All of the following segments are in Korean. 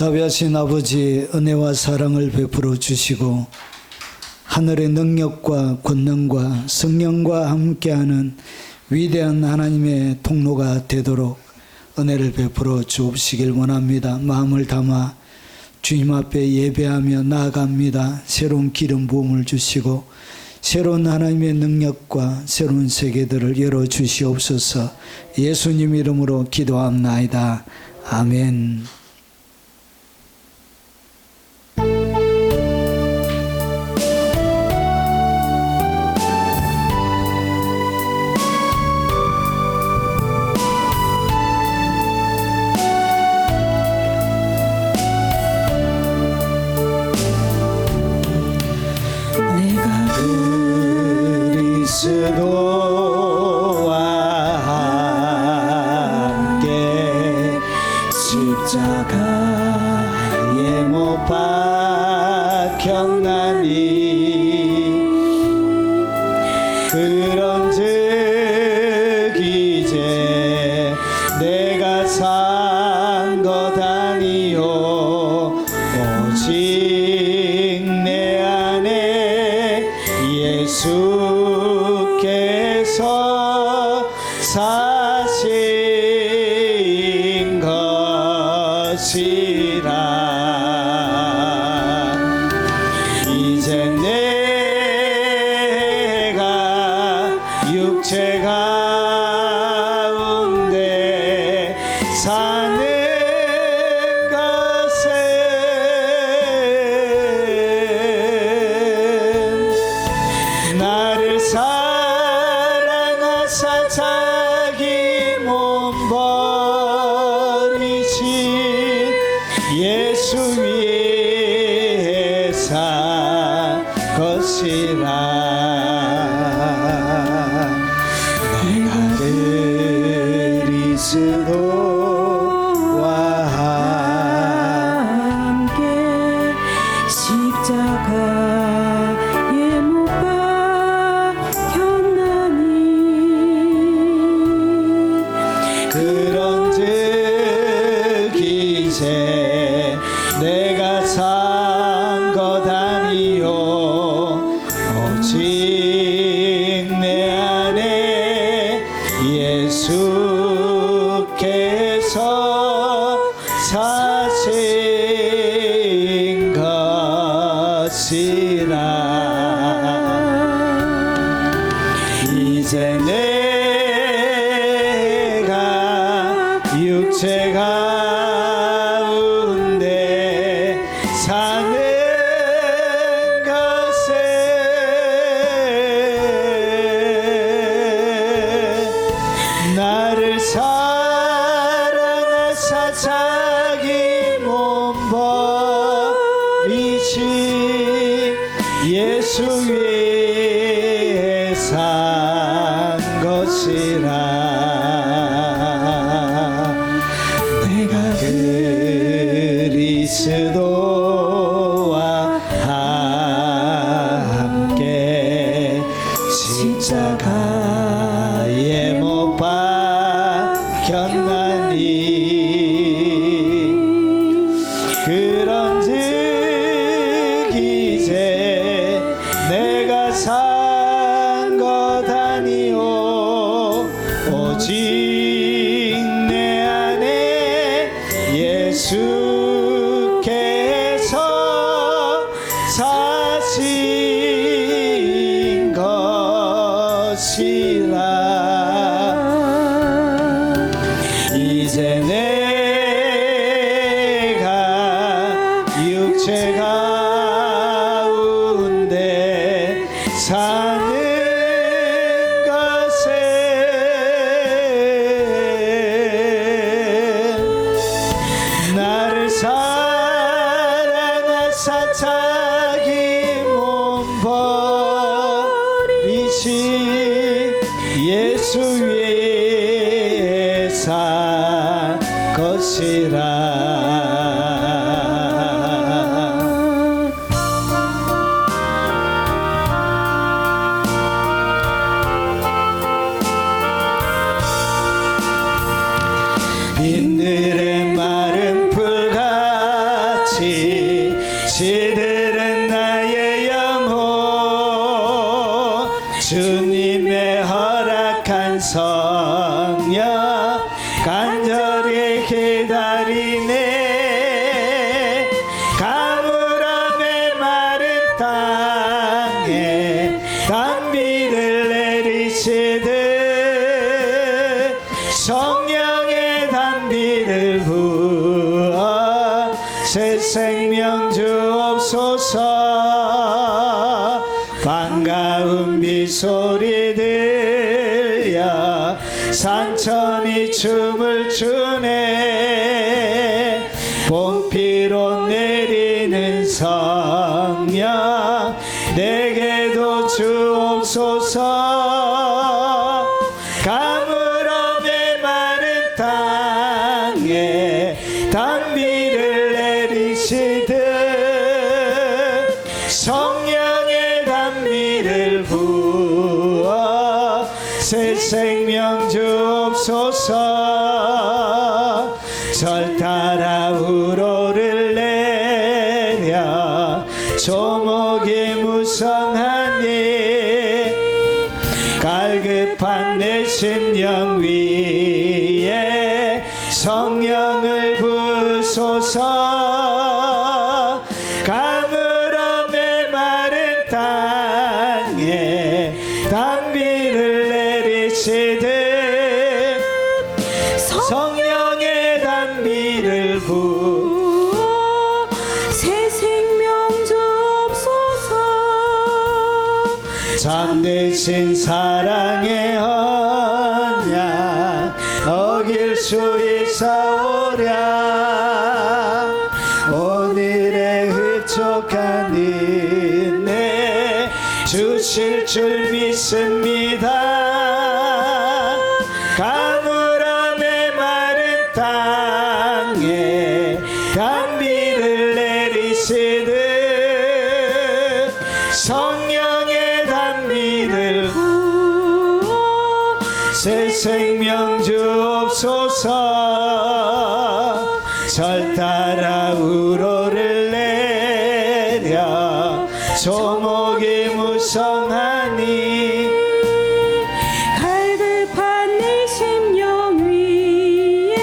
자비하신 아버지, 은혜와 사랑을 베풀어 주시고 하늘의 능력과 권능과 성령과 함께하는 위대한 하나님의 통로가 되도록 은혜를 베풀어 주옵시길 원합니다. 마음을 담아 주님 앞에 예배하며 나아갑니다. 새로운 기름 부음을 주시고 새로운 하나님의 능력과 새로운 세계들을 열어주시옵소서. 예수님 이름으로 기도합나이다. 아멘. 그리스도와 함께 십자가에 못 박혔나니 그런즉 이제 내가 산 것 아니요 오직 내 안에 예수께서 사신 것이라. 이제 내가 육체 가운데 사는 것은 나를 사랑하사 자기 몸 버리신 예수 위에 산 것이라. 내가 그리스도와 함께 십자가에 못 박혔나니 그런즉 이제 내가 산 것 아니요 오직 내 안에 예수께서 사신 것이라. 이제 내가 육체 가운데 사는 것은 나를 사랑하사 자기 몸 버리신 예수 위에 산 것이라. 내가 그리스도와 함께 십자가에 못 박혔나니 그런즉 이제 내가 산 것 아니요 오직 내 안에 예수께서 사신 것이라. 이제 내가 육체 가운데 사는 것은 나를 사랑하사 자기 몸 버리신 예수 위에 산 것이라. 빈들의 마른 풀과 기다리네 가물어 메마른 땅에 단비를 내리시듯 성령의 단비를 부어 새 생명 주옵소서 반가운 비소리 들려 산천이 춤을 추네 봄비로 내리는 성령 내게도 주옵소서 가물어 메마른 땅에 단비를 내리시듯 성령의 단비를 부어 새 생명 주옵소서 절 따라 우로를 내려 조목이 무성하니 갈급한 내 심령 위에 성령을 부소서 가물어 메마른 땅에 단비를 내리시듯 성령의 단비를 부어 새 생명 주옵소서 참되신 사랑의 언약 어길 수 있사오랴 오늘의 흡족한 은혜 주실 줄 믿습니다 가물어 메마른 땅에 단비를 내리시듯 성령의 단비를 부어 새 생명 주옵소서 절 따라 우로를 내려 조목이 무성하니 갈급한 내 심령 위에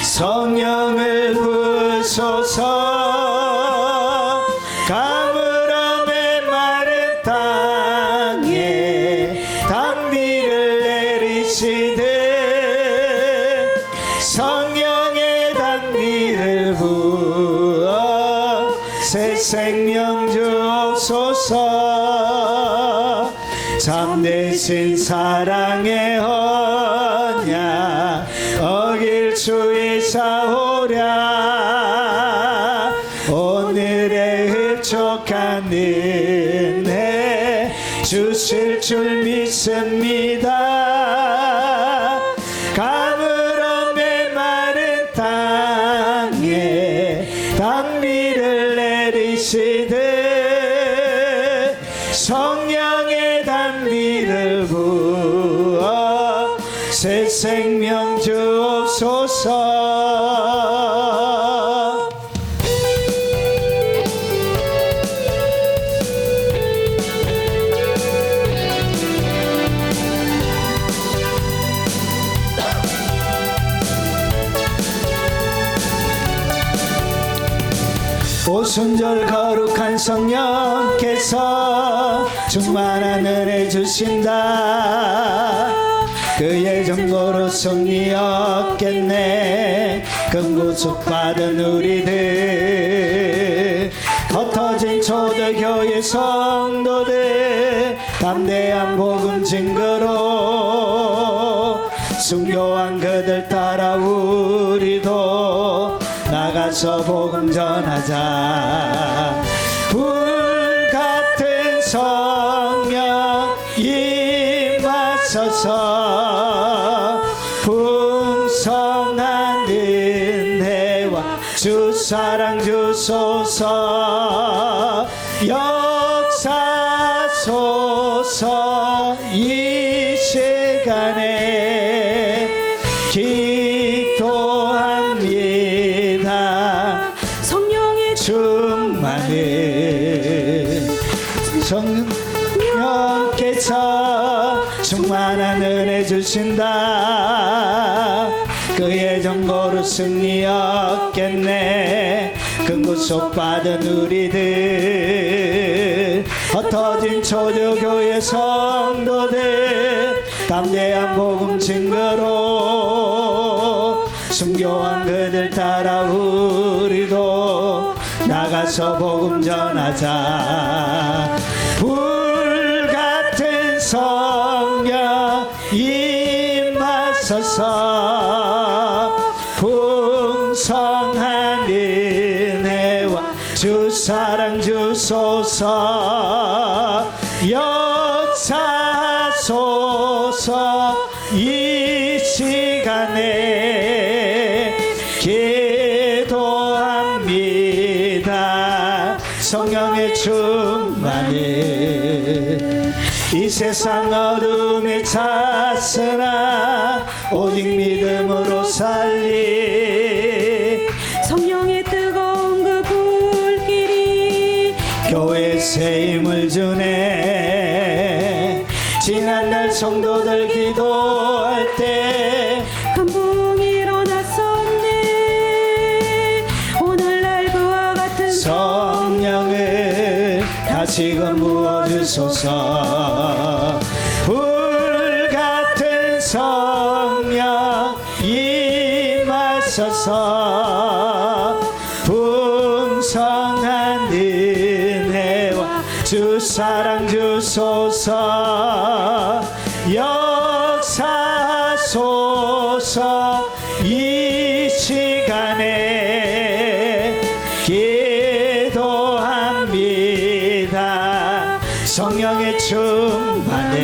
성령을 부소서 가물어 메마른 땅에 단비를 내리시듯 성령의 단비를 부어 새 생명 주옵소서 참되신 사랑의 언약 어길 수 있사오랴 오늘의 흡족한 은혜 주실 줄 믿습니다 가물어 메마른 땅에 단비를 내리시듯 성령의 단비를 부어 새 생명 주옵소서 오순절 거룩한 성령께서 충만한 은혜 주신다 그의 정도로 승리 얻겠네 금구속 받은 우리들 흩어진 초대교회 성도들 담대한 복음 증거로 순교한 그들 따라 우리도 나가서 복음 전하자 불같은 성령 임하소서 풍성한 은혜와 주 사랑 주소서 역사소서 이 시간에 기도합니다 성령의 충만은 성령께서 충만한 은혜 주신다 그의 정보 바로 승리 얻겠네. 근구속 받은 우리들, 흩어진 초대교회 성도들, 담대한 복음 증거로 순교한 그들 따라 우리도 나가서 복음 전하자. 불같은 성령 임하소서. 풍성한 은혜와 주 사랑 주소서. 역사소서. 이 시간에 기도합니다. 성령의 충만을 이 세상 어둠에 찼으나 오직 믿음으로 살리. 성령의 뜨거운 그 불길이 교회에 새 힘을 주네. 지난날 성도들 기도할 때 큰 부흥이 일어났었네. 오늘날 그와 같은 성령을 다시금 부어주소서. 불같은 성령 임하소서. 풍성한 은혜와 주 사랑 주소서. 역사소서. 이 시간에 기도합니다. 성령의 충만을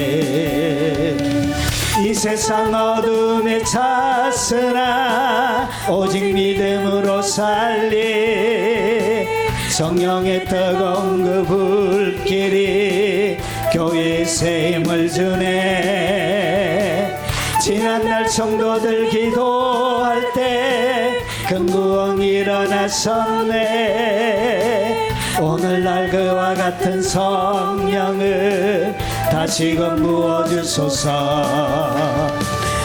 이 세상 어둠에 찼으나 오직 믿음으로 살리. 성령의 뜨거운 그 불길이 교회에 새 힘을 주네. 지난날 성도들 기도할 때 큰 구원 일어났었네. 오늘날 그와 같은 성령을 다시금 부어주소서.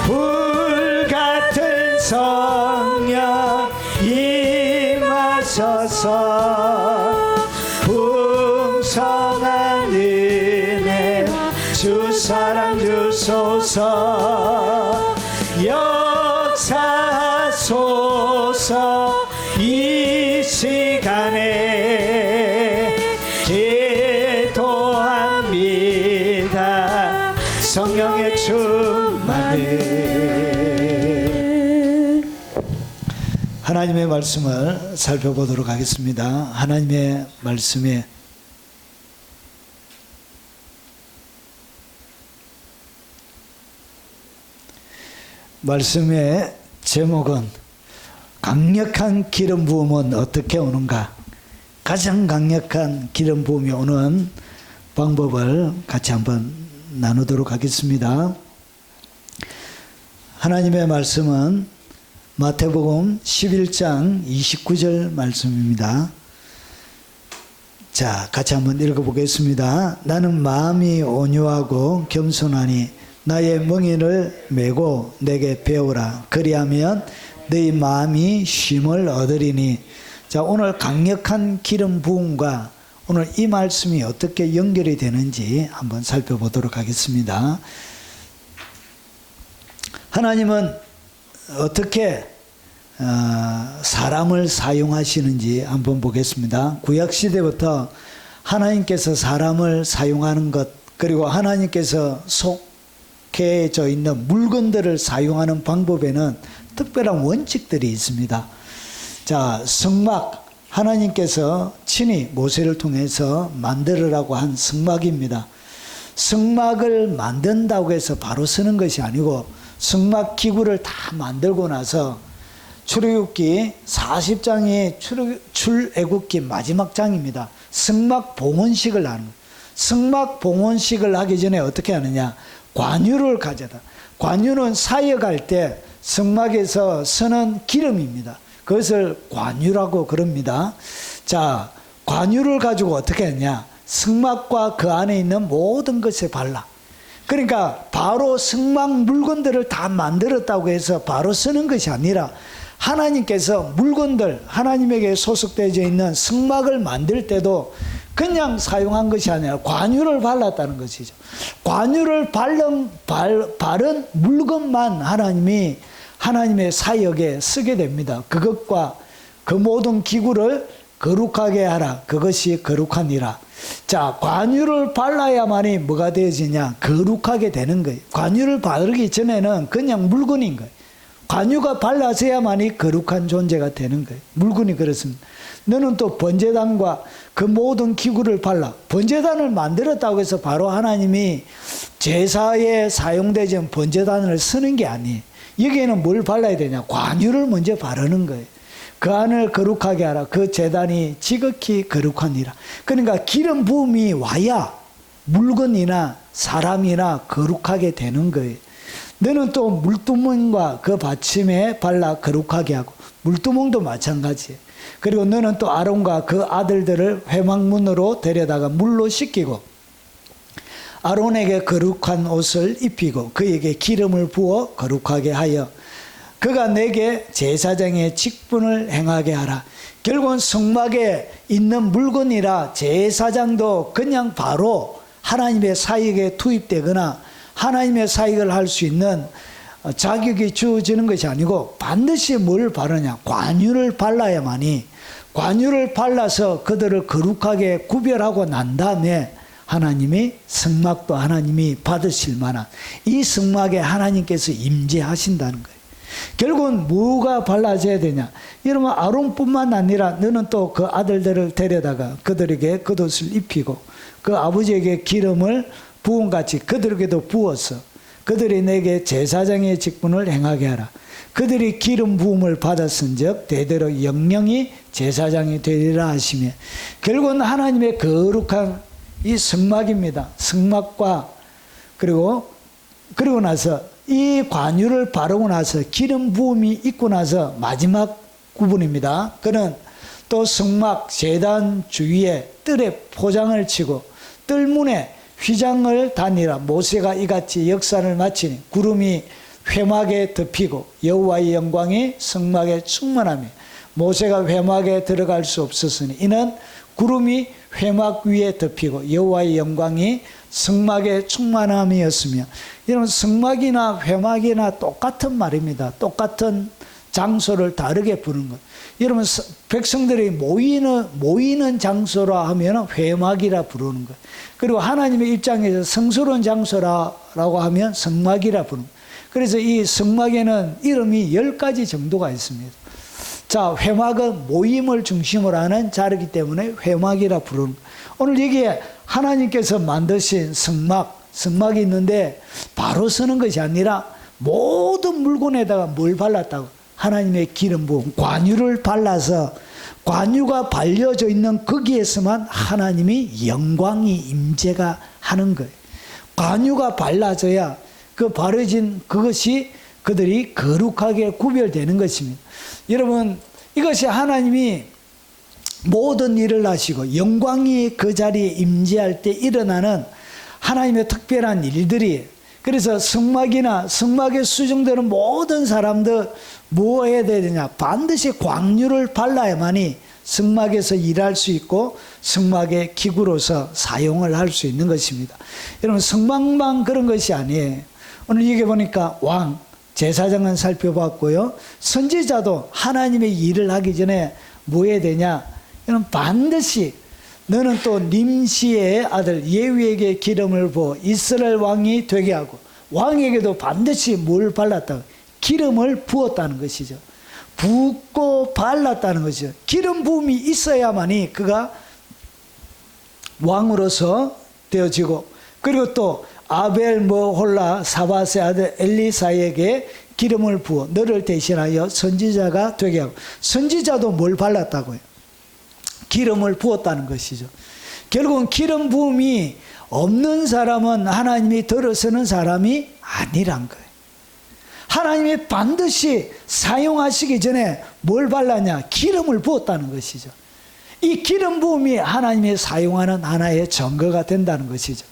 불같은 성령 임하소서. 풍성한 은혜와 주 사랑 주소서. 역사소서. 이 시간에 기도합니다. 성령의 충만을. 하나님의 말씀을 살펴보도록 하겠습니다. 하나님의 말씀에 말씀의 제목은 강력한 기름 부음은 어떻게 오는가? 가장 강력한 기름 부음이 오는 방법을 같이 한번 나누도록 하겠습니다. 하나님의 말씀은 마태복음 11장 29절 말씀입니다. 자, 같이 한번 읽어보겠습니다. 나는 마음이 온유하고 겸손하니 나의 멍에를 메고 내게 배우라. 그리하면 너희 마음이 쉼을 얻으리니. 자, 오늘 강력한 기름 부음과 오늘 이 말씀이 어떻게 연결이 되는지 한번 살펴보도록 하겠습니다. 하나님은 어떻게 사람을 사용하시는지 한번 보겠습니다. 구약시대부터 하나님께서 사람을 사용하는 것, 그리고 하나님께서 속해져 있는 물건들을 사용하는 방법에는 특별한 원칙들이 있습니다. 자, 성막, 하나님께서 친히 모세를 통해서 만들으라고 한 성막입니다. 성막을 만든다고 해서 바로 쓰는 것이 아니고 성막 기구를 다 만들고 나서 출애굽기 40장이 출애굽기 마지막 장입니다. 성막 봉헌식을 하는 거예요. 성막 봉헌식을 하기 전에 어떻게 하느냐? 관유를 가져다. 관유는 사역할 때 성막에서 쓰는 기름입니다. 그것을 관유라고 그럽니다. 자, 관유를 가지고 어떻게 했냐? 성막과 그 안에 있는 모든 것에 발라. 그러니까 바로 성막 물건들을 다 만들었다고 해서 바로 쓰는 것이 아니라 하나님께서 물건들, 하나님에게 소속되어 있는 성막을 만들 때도 그냥 사용한 것이 아니라 관유를 발랐다는 것이죠. 관유를 바른 물건만 하나님이 하나님의 사역에 쓰게 됩니다. 그것과 그 모든 기구를 거룩하게 하라. 그것이 거룩하니라. 자, 관유를 발라야만이 뭐가 되어지냐? 거룩하게 되는 거예요. 관유를 바르기 전에는 그냥 물건인 거예요. 관유가 발라져야만이 거룩한 존재가 되는 거예요. 물건이 그렇습니다. 너는 또 번제단과 그 모든 기구를 발라. 번제단을 만들었다고 해서 바로 하나님이 제사에 사용되지 않은 번제단을 쓰는 게 아니에요. 여기에는 뭘 발라야 되냐? 관유를 먼저 바르는 거예요. 그 안을 거룩하게 하라. 그 제단이 지극히 거룩하니라. 그러니까 기름 부음이 와야 물건이나 사람이나 거룩하게 되는 거예요. 너는 또 물두멍과 그 받침에 발라 거룩하게 하고, 물두멍도 마찬가지예요. 그리고 너는 또 아론과 그 아들들을 회막문으로 데려다가 물로 씻기고, 아론에게 거룩한 옷을 입히고 그에게 기름을 부어 거룩하게 하여 그가 내게 제사장의 직분을 행하게 하라. 결국은 성막에 있는 물건이라 제사장도 그냥 바로 하나님의 사역에 투입되거나 하나님의 사역을 할 수 있는 자격이 주어지는 것이 아니고 반드시 뭘 바르냐? 관유를 발라야만이, 관유를 발라서 그들을 거룩하게 구별하고 난 다음에 하나님이 성막도 하나님이 받으실 만한 이 성막에 하나님께서 임재하신다는 거예요. 결국은 뭐가 발라져야 되냐? 여러분, 아론뿐만 아니라 너는 또 그 아들들을 데려다가 그들에게 겉옷을 입히고 그 아버지에게 기름을 부음같이 그들에게도 부어서 그들이 내게 제사장의 직분을 행하게 하라. 그들이 기름 부음을 받았은즉 대대로 영영이 제사장이 되리라 하시며, 결국은 하나님의 거룩한 이 성막입니다. 성막과 그리고 나서 이 관유를 바르고 나서 기름 부음이 있고 나서 마지막 구분입니다. 그는 또 성막 제단 주위에 뜰에 포장을 치고 뜰문에 휘장을 다니라. 모세가 이같이 역사를 마치니 구름이 회막에 덮이고 여호와의 영광이 성막에 충만하며 모세가 회막에 들어갈 수 없었으니 이는 구름이 회막 위에 덮이고 여호와의 영광이 성막에 충만함이었으며, 이런 성막이나 회막이나 똑같은 말입니다. 똑같은 장소를 다르게 부르는 것. 여러분, 백성들이 모이는 장소라 하면 회막이라 부르는 것. 그리고 하나님의 입장에서 성스러운 장소라고 하면 성막이라 부르는 것. 그래서 이 성막에는 이름이 10가지 정도가 있습니다. 자, 회막은 모임을 중심으로 하는 자리이기 때문에 회막이라 부르는 것. 오늘 여기에 하나님께서 만드신 성막이 있는데 바로 서는 것이 아니라 모든 물건에다가 뭘 발랐다고? 하나님의 기름 부음, 관유를 발라서 관유가 발려져 있는 거기에서만 하나님이 영광이 임재가 하는 거예요. 관유가 발라져야 그 바르진 그것이 그들이 거룩하게 구별되는 것입니다. 여러분, 이것이 하나님이 모든 일을 하시고 영광이 그 자리에 임재할 때 일어나는 하나님의 특별한 일들이, 그래서 성막에 수정되는 모든 사람들 뭐 해야 되느냐? 반드시 관유를 발라야만이 성막에서 일할 수 있고 성막의 기구로서 사용을 할 수 있는 것입니다. 여러분, 성막만 그런 것이 아니에요. 오늘 여기 보니까 왕, 제사장은 살펴봤고요. 선지자도 하나님의 일을 하기 전에 뭐 해야 되냐? 여러분, 반드시 너는 또 님시의 아들 예후에게 기름을 부어 이스라엘 왕이 되게 하고, 왕에게도 반드시 뭘 발랐다? 기름을 부었다는 것이죠. 붓고 발랐다는 것이죠. 기름 부음이 있어야만이 그가 왕으로서 되어지고, 그리고 또 아벨 홀라 사바스의 아들 엘리사에게 기름을 부어 너를 대신하여 선지자가 되게 하고, 선지자도 뭘 발랐다고요? 기름을 부었다는 것이죠. 결국은 기름 부음이 없는 사람은 하나님이 들어서는 사람이 아니란 거예요. 하나님이 반드시 사용하시기 전에 뭘 발랐냐? 기름을 부었다는 것이죠. 이 기름 부음이 하나님이 사용하는 하나의 증거가 된다는 것이죠.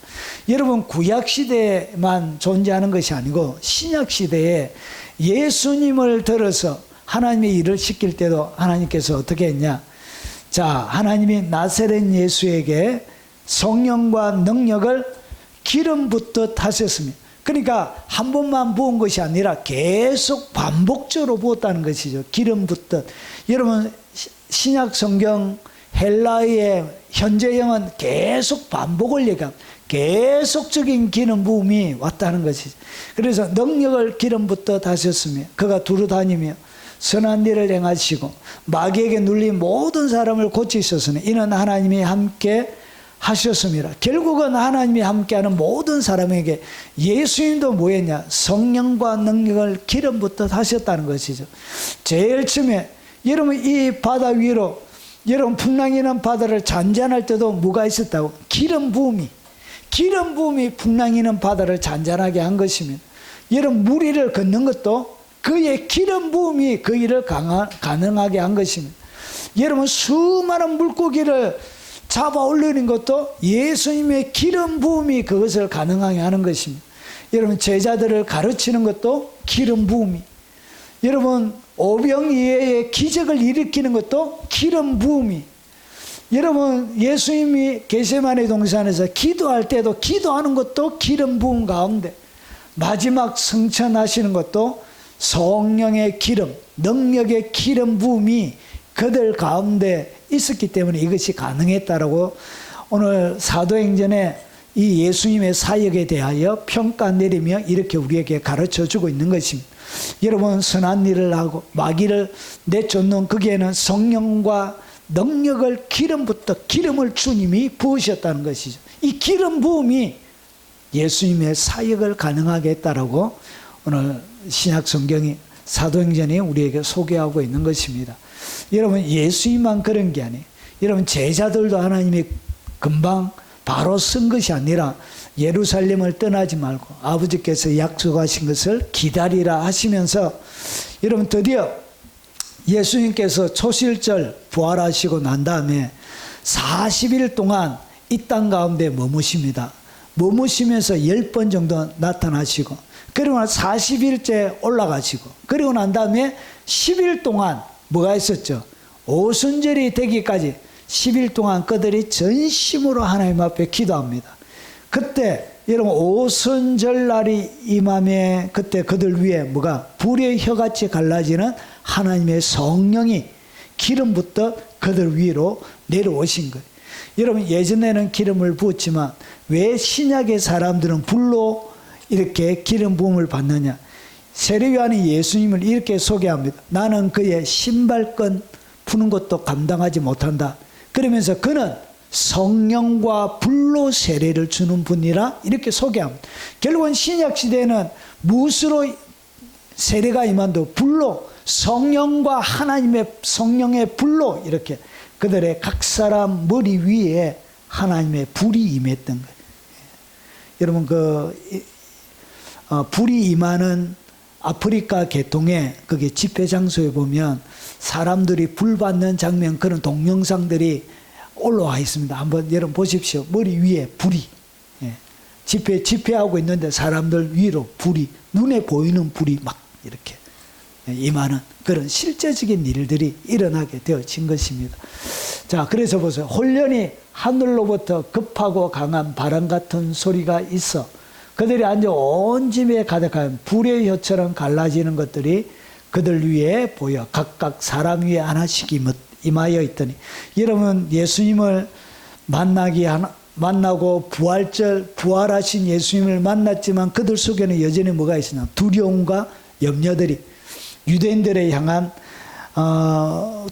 여러분, 구약시대에만 존재하는 것이 아니고 신약시대에 예수님을 들어서 하나님의 일을 시킬 때도 하나님께서 어떻게 했냐? 자, 하나님이 나사렛 예수에게 성령과 능력을 기름 붓듯 하셨습니다. 그러니까 한 번만 부은 것이 아니라 계속 반복적으로 부었다는 것이죠. 기름 붓듯. 여러분 신약 성경 헬라의 현재형은 계속 반복을 얘기합니다. 계속적인 기름 부음이 왔다는 것이죠. 그래서 능력을 기름 붓듯 하셨으며 그가 두루 다니며 선한 일을 행하시고 마귀에게 눌린 모든 사람을 고치셨으니 이는 하나님이 함께 하셨습니다. 결국은 하나님이 함께하는 모든 사람에게 예수님도 뭐였냐? 성령과 능력을 기름 붓듯 하셨다는 것이죠. 제일 처음에 여러분 이 바다 위로 여러분 풍랑이는 바다를 잔잔할 때도 뭐가 있었다고? 기름 부음이 풍랑이는 바다를 잔잔하게 한 것입니다. 여러분 물 위를 걷는 것도 그의 기름 부음이 그 일을 가능하게 한 것입니다. 여러분 수많은 물고기를 잡아 올리는 것도 예수님의 기름 부음이 그것을 가능하게 하는 것입니다. 여러분 제자들을 가르치는 것도 기름 부음이, 여러분 오병이어의 기적을 일으키는 것도 기름 부음이, 여러분 예수님이 겟세마네 동산에서 기도할 때도 기도하는 것도 기름 부음 가운데, 마지막 성천하시는 것도 성령의 기름, 능력의 기름 부음이 그들 가운데 있었기 때문에 이것이 가능했다라고 오늘 사도행전에 이 예수님의 사역에 대하여 평가 내리며 이렇게 우리에게 가르쳐주고 있는 것입니다. 여러분 선한 일을 하고 마귀를 내쫓는 거기에는 성령과 능력을 기름부터 기름을 주님이 부으셨다는 것이죠. 이 기름 부음이 예수님의 사역을 가능하게 했다라고 오늘 신약 성경이 사도행전이 우리에게 소개하고 있는 것입니다. 여러분 예수님만 그런 게 아니에요. 여러분 제자들도 하나님이 금방 바로 쓴 것이 아니라 예루살렘을 떠나지 말고 아버지께서 약속하신 것을 기다리라 하시면서 여러분 드디어 예수님께서 초실절 부활하시고 난 다음에 40일 동안 이 땅 가운데 머무십니다. 머무시면서 10번 정도 나타나시고 그리고 40일째 올라가시고 그리고 난 다음에 10일 동안 뭐가 있었죠? 오순절이 되기까지 10일 동안 그들이 전심으로 하나님 앞에 기도합니다. 그때 여러분 오순절날이 임하며 그때 그들 위에 뭐가 불의 혀같이 갈라지는 하나님의 성령이 기름부터 그들 위로 내려오신 거예요. 여러분 예전에는 기름을 부었지만 왜 신약의 사람들은 불로 이렇게 기름 부음을 받느냐? 세례요한이 예수님을 이렇게 소개합니다. 나는 그의 신발끈 푸는 것도 감당하지 못한다. 그러면서 그는 성령과 불로 세례를 주는 분이라 이렇게 소개합니다. 결국은 신약 시대에는 무엇으로 세례가 임한도 불로 성령과 하나님의 성령의 불로 이렇게 그들의 각 사람 머리 위에 하나님의 불이 임했던 거예요. 여러분 불이 임하는 아프리카 계통에 거기 집회 장소에 보면 사람들이 불 받는 장면 그런 동영상들이 올라와 있습니다. 한번 여러분 보십시오. 머리 위에 불이 집회하고 있는데 사람들 위로 불이 눈에 보이는 불이 막 이렇게 임하는 그런 실제적인 일들이 일어나게 되어진 것입니다. 자, 그래서 보세요. 홀련히 하늘로부터 급하고 강한 바람 같은 소리가 있어 그들이 앉아 온 집에 가득한 불의 혀처럼 갈라지는 것들이 그들 위에 보여 각각 사람 위에 하나씩 임하여 있더니 여러분 예수님을 만나고 부활하신 예수님을 만났지만 그들 속에는 여전히 뭐가 있으냐? 두려움과 염려들이 유대인들에 향한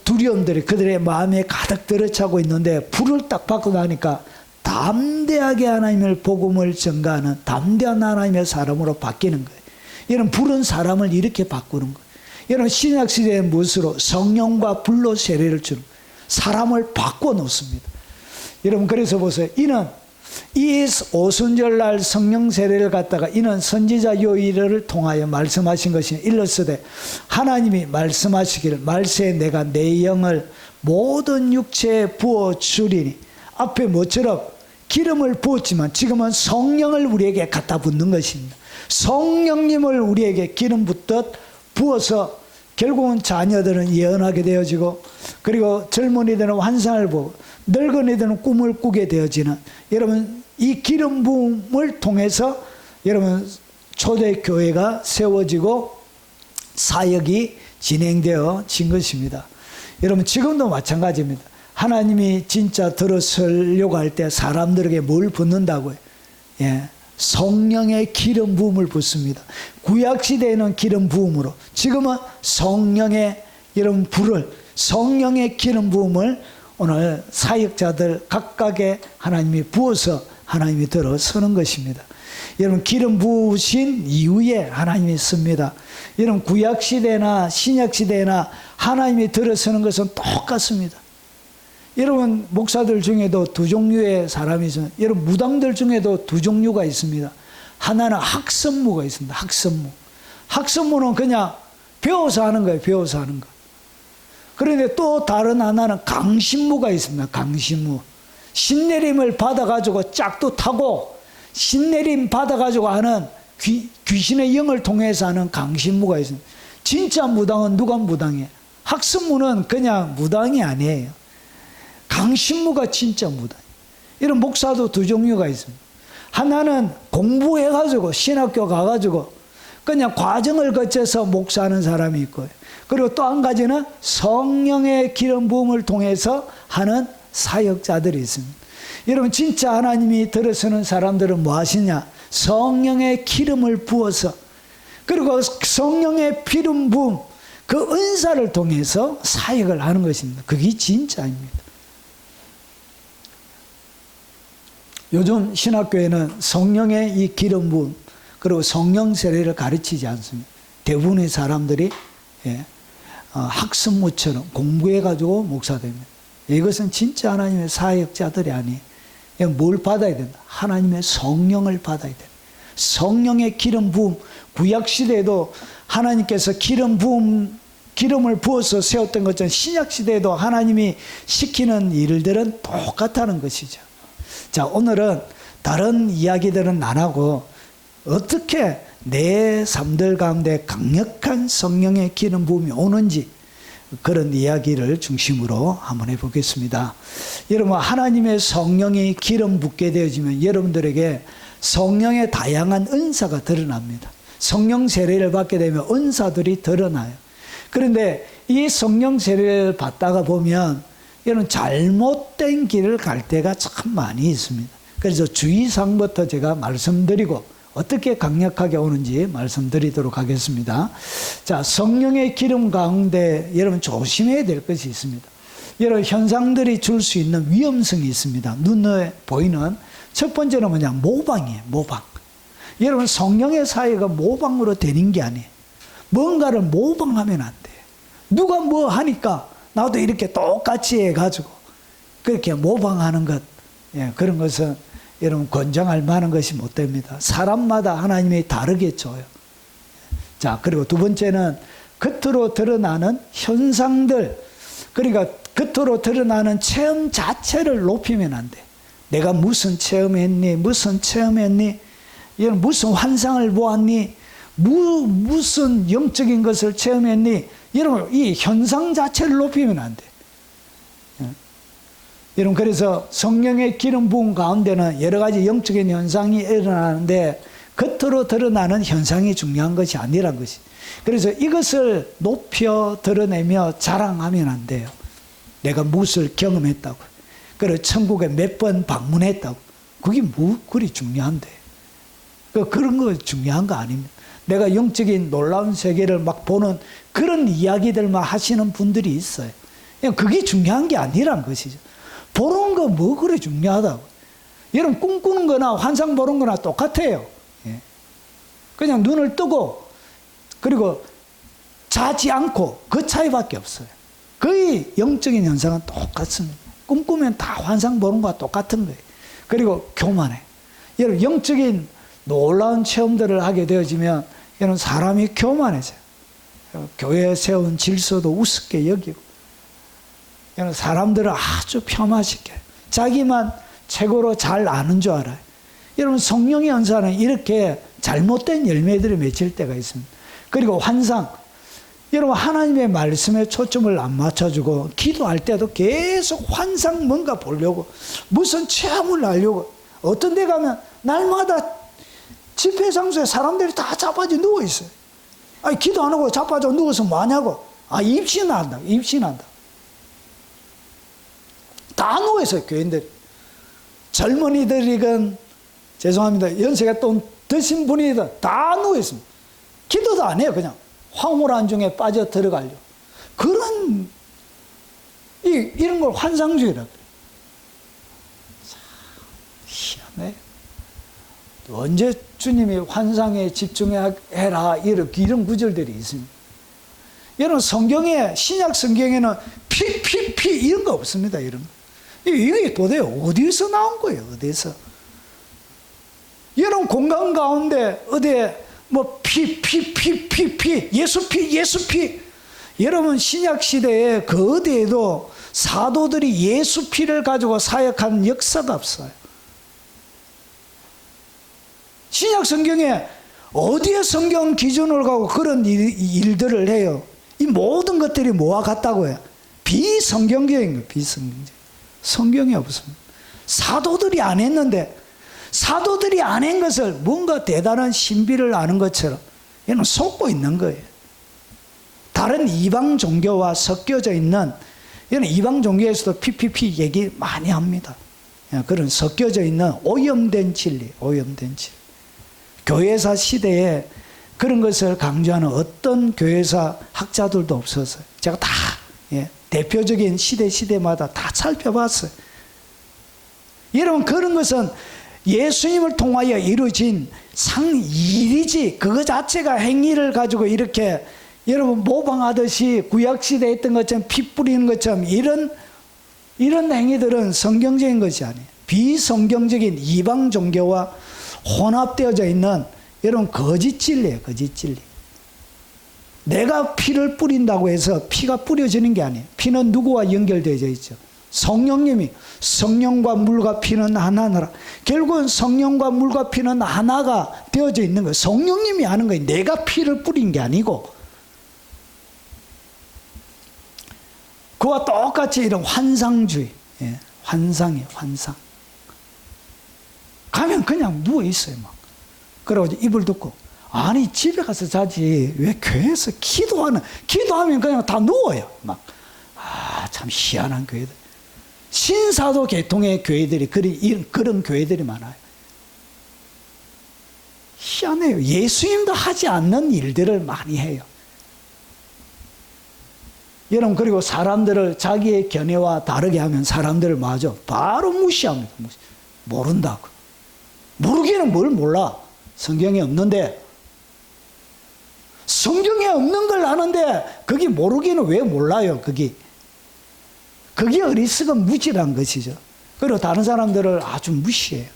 두려움들이 그들의 마음에 가득 들어차고 있는데 불을 딱 받고 나니까 담대하게 하나님의 복음을 전가하는 담대한 하나님의 사람으로 바뀌는 거예요. 여러분 불은 사람을 이렇게 바꾸는 거예요. 여러분 신약시대의 무엇으로? 성령과 불로 세례를 주는 사람을 바꿔 놓습니다. 여러분 그래서 보세요. 이는 이 오순절날 성령 세례를 갖다가 이는 선지자 요일을 통하여 말씀하신 것이 일렀으되 하나님이 말씀하시기를 말세에 내가 내 영을 모든 육체에 부어주리니 앞에 뭐처럼 기름을 부었지만 지금은 성령을 우리에게 갖다 붓는 것입니다. 성령님을 우리에게 기름 붓듯 부어서 결국은 자녀들은 예언하게 되어지고, 그리고 젊은이들은 환상을 보고 늙은이들은 꿈을 꾸게 되어지는, 여러분 이 기름 부음을 통해서 여러분 초대교회가 세워지고 사역이 진행되어진 것입니다. 여러분 지금도 마찬가지입니다. 하나님이 진짜 들어서려고 할 때 사람들에게 뭘 붓는다고요? 예, 성령의 기름 부음을 붓습니다. 구약시대에는 기름 부음으로, 지금은 성령의 여러분 불을, 성령의 기름 부음을 오늘 사역자들 각각의 하나님이 부어서 하나님이 들어서는 것입니다. 여러분 기름 부으신 이후에 하나님이 씁니다. 여러분 구약시대나 신약시대나 하나님이 들어서는 것은 똑같습니다. 여러분 목사들 중에도 두 종류의 사람이 있습니다. 여러분 무당들 중에도 두 종류가 있습니다. 하나는 학선무가 있습니다. 학선무. 학선무는 그냥 배워서 하는 거예요. 배워서 하는 거. 그런데 또 다른 하나는 강신무가 있습니다. 강신무. 신내림을 받아가지고 짝도 타고 신내림 받아가지고 하는 귀신의 영을 통해서 하는 강신무가 있습니다. 진짜 무당은 누가 무당이에요? 학선무는 그냥 무당이 아니에요. 강신무가 진짜 무당. 이런 목사도 두 종류가 있습니다. 하나는 공부해가지고 신학교 가가지고 그냥 과정을 거쳐서 목사하는 사람이 있고요. 그리고 또 한 가지는 성령의 기름 부음을 통해서 하는 사역자들이 있습니다. 여러분 진짜 하나님이 들어서는 사람들은 뭐 하시냐? 성령의 기름을 부어서, 그리고 성령의 기름 부음, 그 은사를 통해서 사역을 하는 것입니다. 그게 진짜입니다. 요즘 신학교에는 성령의 이 기름 부음 그리고 성령 세례를 가르치지 않습니다. 대부분의 사람들이 학습무처럼 공부해가지고 목사됩니다. 이것은 진짜 하나님의 사역자들이 아니에요. 뭘 받아야 된다? 하나님의 성령을 받아야 된다. 성령의 기름 부음, 구약시대에도 하나님께서 기름을 부어서 세웠던 것처럼 신약시대에도 하나님이 시키는 일들은 똑같다는 것이죠. 자, 오늘은 다른 이야기들은 안 하고 어떻게 내 삶들 가운데 강력한 성령의 기름 부음이 오는지 그런 이야기를 중심으로 한번 해보겠습니다. 여러분 하나님의 성령이 기름 붓게 되어지면 여러분들에게 성령의 다양한 은사가 드러납니다. 성령 세례를 받게 되면 은사들이 드러나요. 그런데 이 성령 세례를 받다가 보면 여러분 잘못된 길을 갈 때가 참 많이 있습니다. 그래서 주의사항부터 제가 말씀드리고 어떻게 강력하게 오는지 말씀드리도록 하겠습니다. 자, 성령의 기름 가운데 여러분 조심해야 될 것이 있습니다. 여러 현상들이 줄 수 있는 위험성이 있습니다. 눈에 보이는 첫 번째는 뭐냐? 모방이에요. 모방. 여러분 성령의 사회가 모방으로 되는 게 아니에요. 뭔가를 모방하면 안 돼요. 누가 뭐 하니까 나도 이렇게 똑같이 해가지고 그렇게 모방하는 것, 그런 것은 여러분 권장할 만한 것이 못 됩니다. 사람마다 하나님이 다르게 줘요. 자, 그리고 두 번째는 겉으로 드러나는 현상들, 그러니까 겉으로 드러나는 체험 자체를 높이면 안 돼. 내가 무슨 체험했니? 무슨 체험했니? 무슨 환상을 보았니? 무슨 영적인 것을 체험했니? 여러분 이 현상 자체를 높이면 안 돼. 여러분 그래서 성령의 기름 부음 가운데는 여러 가지 영적인 현상이 일어나는데 겉으로 드러나는 현상이 중요한 것이 아니란 것이. 그래서 이것을 높여 드러내며 자랑하면 안 돼요. 내가 무엇을 경험했다고. 그리고 천국에 몇 번 방문했다고. 그게 뭐 그리 중요한데. 그런 거 중요한 거 아닙니다. 내가 영적인 놀라운 세계를 막 보는 그런 이야기들만 하시는 분들이 있어요. 그게 중요한 게 아니란 것이죠. 보는 거 뭐 그래 중요하다고. 여러분 꿈꾸는 거나 환상 보는 거나 똑같아요. 그냥 눈을 뜨고 그리고 자지 않고 그 차이밖에 없어요. 거의 영적인 현상은 똑같습니다. 꿈꾸면 다 환상 보는 거와 똑같은 거예요. 그리고 교만해. 여러분 영적인 놀라운 체험들을 하게 되어지면 여러분 사람이 교만해져요. 교회에 세운 질서도 우습게 여기고 여러분 사람들을 아주 폄하시켜요. 자기만 최고로 잘 아는 줄 알아요. 여러분 성령의 은사는 이렇게 잘못된 열매들이 맺힐 때가 있습니다. 그리고 환상, 여러분, 하나님의 말씀에 초점을 안 맞춰주고 기도할 때도 계속 환상 뭔가 보려고, 무슨 체험을 하려고. 어떤 데 가면 날마다 집회 장소에 사람들이 다 자빠져 누워있어요. 아니, 기도 안 하고 자빠져 누워서 뭐하냐고. 아, 입신한다, 입신한다. 다 누워있어요, 교인들. 젊은이들이건, 죄송합니다, 연세가 또 드신 분이든 다 누워있습니다. 기도도 안 해요. 그냥 황홀한 중에 빠져 들어가려고. 그런, 이런 걸 환상주의라 그래요. 희한해. 언제 주님이 환상에 집중해라, 이런 구절들이 있습니다. 여러분, 성경에, 신약 성경에는 피 이런 거 없습니다. 이런 거. 이게 도대체 어디서 나온 거예요? 어디서? 여러분, 공간 가운데 어디에 뭐 예수 피. 여러분, 신약 시대에 그 어디에도 사도들이 예수 피를 가지고 사역한 역사가 없어요. 신약 성경에 어디에 성경 기준으로 가고 그런 일들을 해요? 이 모든 것들이 뭐와 같다고 해요? 비성경적인 거예요. 비성경적. 성경이 없습니다. 사도들이 안 했는데, 사도들이 안 한 것을 뭔가 대단한 신비를 아는 것처럼 얘는 속고 있는 거예요. 다른 이방 종교와 섞여져 있는, 얘는 이방 종교에서도 PPP 얘기 많이 합니다. 그런 섞여져 있는 오염된 진리, 오염된 진리. 교회사 시대에 그런 것을 강조하는 어떤 교회사 학자들도 없었어요. 제가 다 대표적인 시대마다 다 살펴봤어요. 여러분, 그런 것은 예수님을 통하여 이루어진 일이지, 그거 자체가 행위를 가지고 이렇게 여러분 모방하듯이 구약시대에 했던 것처럼 피 뿌리는 것처럼 이런 행위들은 성경적인 것이 아니에요. 비성경적인 이방 종교와 혼합되어져 있는 여러분 거짓 진리예요. 거짓 진리. 내가 피를 뿌린다고 해서 피가 뿌려지는 게 아니에요. 피는 누구와 연결되어져 있죠? 성령님이, 성령과 물과 피는 하나라. 결국은 성령과 물과 피는 하나가 되어져 있는 거예요. 성령님이 하는 거예요. 내가 피를 뿌린 게 아니고. 그와 똑같이 이런 환상주의, 환상이에요. 환상. 가면 그냥 누워있어요. 막. 그러고 이불 덮고, 아니 집에 가서 자지 왜 교회에서 기도하면 그냥 다 누워요. 막. 아, 참 희한한 교회들. 신사도 계통의 교회들이 그런 교회들이 많아요. 희한해요. 예수님도 하지 않는 일들을 많이 해요. 여러분, 그리고 사람들을 자기의 견해와 다르게 하면 사람들을 바로 무시합니다. 모른다고. 모르기는 뭘 몰라. 성경에 없는데. 성경에 없는 걸 아는데 그게 모르기는 왜 몰라요? 그게 어리석은 무지란 것이죠. 그리고 다른 사람들을 아주 무시해요.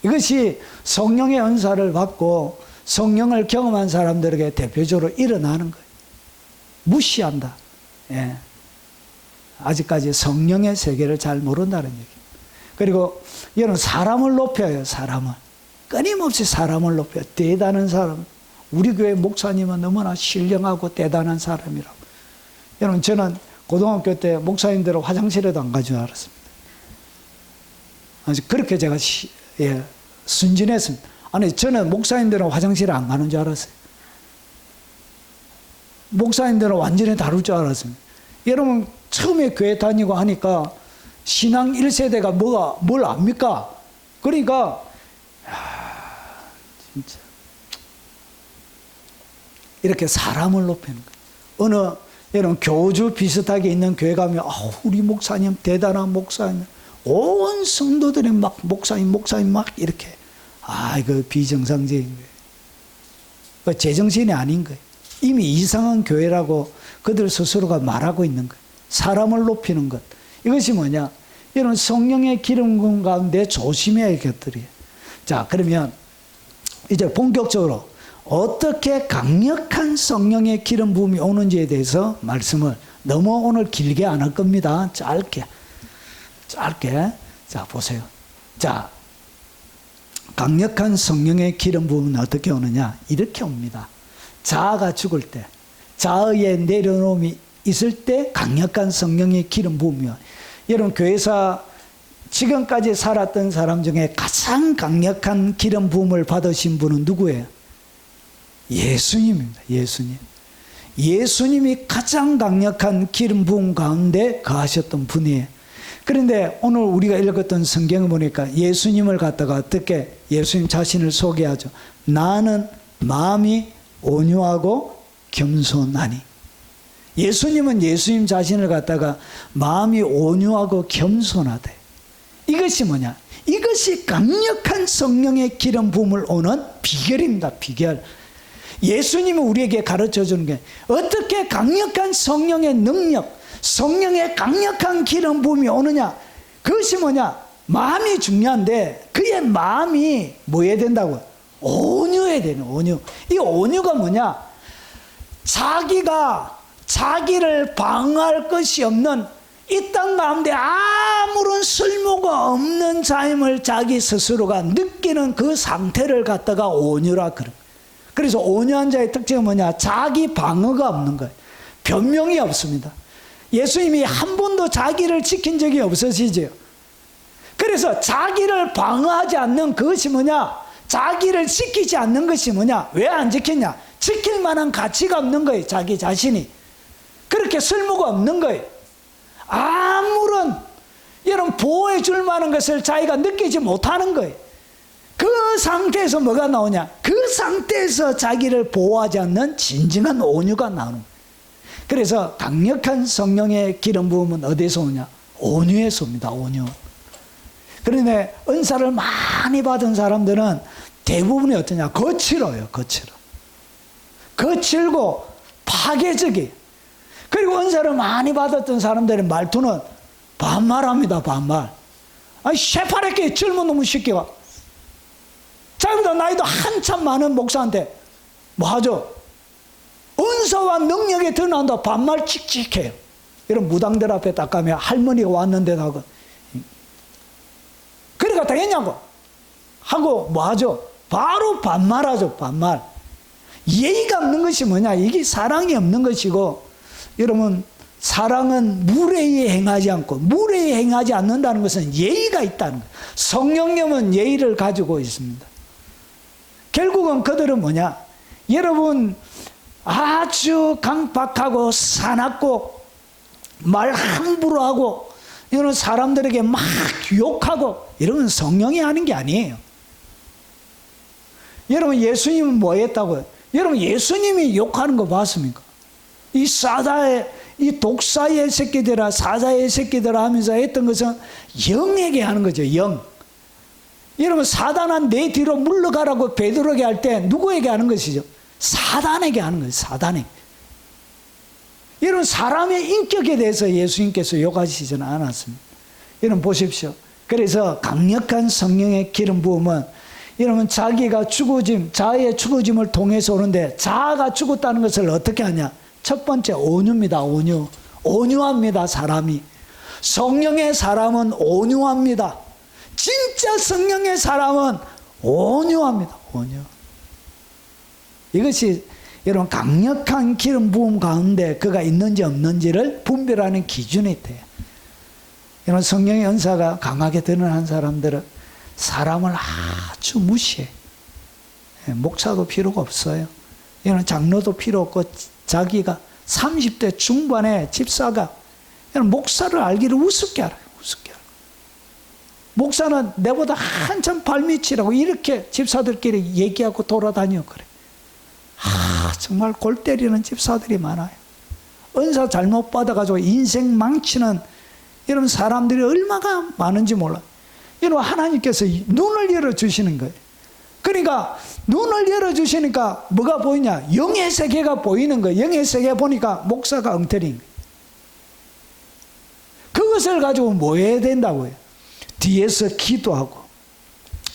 이것이 성령의 은사를 받고 성령을 경험한 사람들에게 대표적으로 일어나는 거예요. 무시한다. 예. 아직까지 성령의 세계를 잘 모른다는 얘기예요. 그리고 여러분, 사람을 높여요. 사람을. 끊임없이 사람을 높여요. 대단한 사람. 우리 교회 목사님은 너무나 신령하고 대단한 사람이라고. 여러분, 저는 고등학교 때 목사님들은 화장실에도 안 가줄 줄 알았습니다. 그렇게 제가 순진했습니다. 아니, 저는 목사님들은 화장실에 안 가는 줄 알았어요. 목사님들은 완전히 다를 줄 알았습니다. 여러분, 처음에 교회 다니고 하니까 신앙 1세대가 뭘 압니까? 그러니까 진짜 이렇게 사람을 높이는 거예요. 여러분, 교주 비슷하게 있는 교회 가면 우리 목사님 대단한 목사님, 온 성도들이 막 목사님 막 이렇게, 이거 비정상적인 거예요. 그 제정신이 아닌 거예요. 이미 이상한 교회라고 그들 스스로가 말하고 있는 거예요. 사람을 높이는 것. 이것이 뭐냐? 이런 성령의 기름 가운데 조심해야 할 것들이에요. 자, 그러면 이제 본격적으로 어떻게 강력한 성령의 기름 부음이 오는지에 대해서 말씀을 너무 오늘 길게 안 할 겁니다. 짧게. 자, 보세요. 자, 강력한 성령의 기름 부음은 어떻게 오느냐? 이렇게 옵니다. 자아가 죽을 때, 자의의 내려놓음이 있을 때 강력한 성령의 기름 부음이요. 여러분 교회사 지금까지 살았던 사람 중에 가장 강력한 기름 부음을 받으신 분은 누구예요? 예수님입니다. 예수님. 예수님이 가장 강력한 기름 부음 가운데 거하셨던 분이에요. 그런데 오늘 우리가 읽었던 성경을 보니까 예수님을 갖다가 어떻게 예수님 자신을 소개하죠. 나는 마음이 온유하고 겸손하니. 예수님은 예수님 자신을 갖다가 마음이 온유하고 겸손하대. 이것이 뭐냐? 이것이 강력한 성령의 기름 부음을 오는 비결입니다. 비결. 예수님은 우리에게 가르쳐 주는 게 어떻게 강력한 성령의 능력, 성령의 강력한 기름 부음이 오느냐? 그것이 뭐냐? 마음이 중요한데 그의 마음이 뭐 해야 된다고요? 온유해야 되는 온유. 이 온유가 뭐냐? 자기가 자기를 방어할 것이 없는 이 땅 가운데 아무런 쓸모가 없는 자임을 자기 스스로가 느끼는 그 상태를 갖다가 온유라 그런. 그래서 온유한 자의 특징은 뭐냐? 자기 방어가 없는 거예요. 변명이 없습니다. 예수님이 한 번도 자기를 지킨 적이 없으시죠. 그래서 자기를 방어하지 않는 그것이 뭐냐? 자기를 지키지 않는 것이 뭐냐? 왜 안 지켰냐? 지킬 만한 가치가 없는 거예요. 자기 자신이. 그렇게 쓸모가 없는 거예요. 아무런 여러분 보호해 줄 만한 것을 자기가 느끼지 못하는 거예요. 그 상태에서 뭐가 나오냐? 그 상태에서 자기를 보호하지 않는 진정한 온유가 나오는 거예요. 그래서 강력한 성령의 기름 부음은 어디서 오냐? 온유에서 옵니다. 온유. 그런데 은사를 많이 받은 사람들은 대부분이 어떠냐? 거칠어요. 거칠고 파괴적이에요. 그리고 은사를 많이 받았던 사람들의 말투는 반말합니다. 반말. 아니 새파랗게 젊은 놈의 새끼가 자기보다 나이도 한참 많은 목사한테 뭐 하죠? 은사와 능력에 드러난다 반말 칙칙해요. 이런 무당들 앞에 딱 가면 할머니가 왔는데 하고 그래가 되겠냐고 하고 뭐 하죠? 바로 반말하죠. 반말. 예의가 없는 것이 뭐냐? 이게 사랑이 없는 것이고, 여러분 사랑은 무례히 행하지 않고, 무례히 행하지 않는다는 것은 예의가 있다는 거예요. 성령님은 예의를 가지고 있습니다. 결국은 그들은 뭐냐? 여러분 아주 강박하고 사납고 말 함부로 하고 이런 사람들에게 막 욕하고 이러면 성령이 하는 게 아니에요. 여러분 예수님은 뭐 했다고요? 여러분 예수님이 욕하는 거 봤습니까? 이 사자의 이 독사의 새끼들아 사자의 새끼들아 하면서 했던 것은 영에게 하는 거죠. 영. 여러분 사단아 내 뒤로 물러가라고 베드로에게 할 때 누구에게 하는 것이죠? 사단에게 하는 거예요. 사단에게. 여러분 사람의 인격에 대해서 예수님께서 욕하시지는 않았습니다. 여러분 보십시오. 그래서 강력한 성령의 기름 부음은 여러분 자기가 죽어짐, 자아의 죽어짐을 통해서 오는데 자아가 죽었다는 것을 어떻게 하냐? 첫 번째 온유입니다. 온유. 온유합니다. 사람이. 성령의 사람은 온유합니다. 진짜 성령의 사람은 온유합니다. 온유. 이것이 여러분 강력한 기름 부음 가운데 그가 있는지 없는지를 분별하는 기준이 돼요. 여러분 성령의 은사가 강하게 드러난 사람들은 사람을 아주 무시해. 목사도 필요가 없어요. 여러분 장로도 필요 없고 자기가 30대 중반의 집사가 여러분 목사를 알기를 우습게 알아요. 우습게 알아요. 목사는 내보다 한참 발밑이라고 이렇게 집사들끼리 얘기하고 돌아다녀 그래. 정말 골 때리는 집사들이 많아요. 은사 잘못 받아가지고 인생 망치는 이런 사람들이 얼마나 많은지 몰라요. 여러분 하나님께서 눈을 열어주시는 거예요. 그러니까 눈을 열어주시니까 뭐가 보이냐? 영의 세계가 보이는 거예요. 영의 세계 보니까 목사가 엉터리인 거예요. 그것을 가지고 뭐 해야 된다고요? 뒤에서 기도하고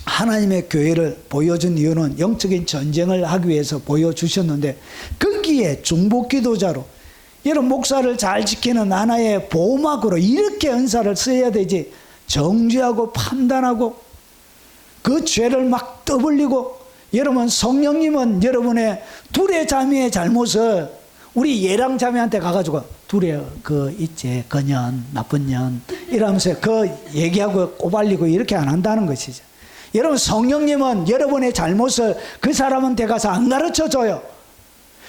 하나님의 교회를 보여준 이유는 영적인 전쟁을 하기 위해서 보여주셨는데 거기에 중보기도자로 여러분 목사를 잘 지키는 하나의 보호막으로 이렇게 은사를 써야 되지 정죄하고 판단하고 그 죄를 막 떠벌리고 여러분 성령님은 여러분의 둘의 자매의 잘못을 우리 예랑 자매한테 가가지고 둘이 그 있지 그년 나쁜 년 이러면서 그 얘기하고 꼬발리고 이렇게 안 한다는 것이죠. 여러분 성령님은 여러분의 잘못을 그 사람한테 가서 안 가르쳐줘요.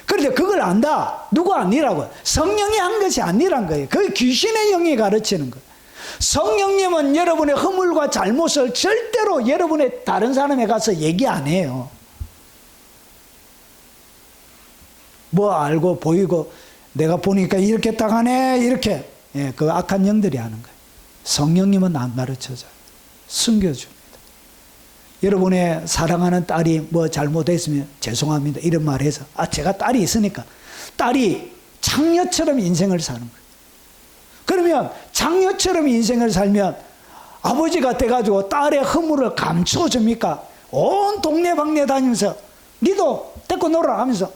그런데 그걸 안다. 누가 아니라고? 성령이 한 것이 아니란 거예요. 그 귀신의 영이 가르치는 거예요. 성령님은 여러분의 허물과 잘못을 절대로 여러분의 다른 사람에 가서 얘기 안 해요. 뭐 알고 보이고 내가 보니까 이렇게 딱 하네 이렇게 그 악한 영들이 하는 거예요. 성령님은 안 가르쳐줘요. 숨겨줍니다. 여러분의 사랑하는 딸이 뭐 잘못했으면 죄송합니다 이런 말 해서 제가 딸이 있으니까 딸이 장녀처럼 인생을 사는 거예요. 그러면 장녀처럼 인생을 살면 아버지가 돼가지고 딸의 허물을 감춰줍니까? 온 동네방네 다니면서 니도 데리고 놀아 하면서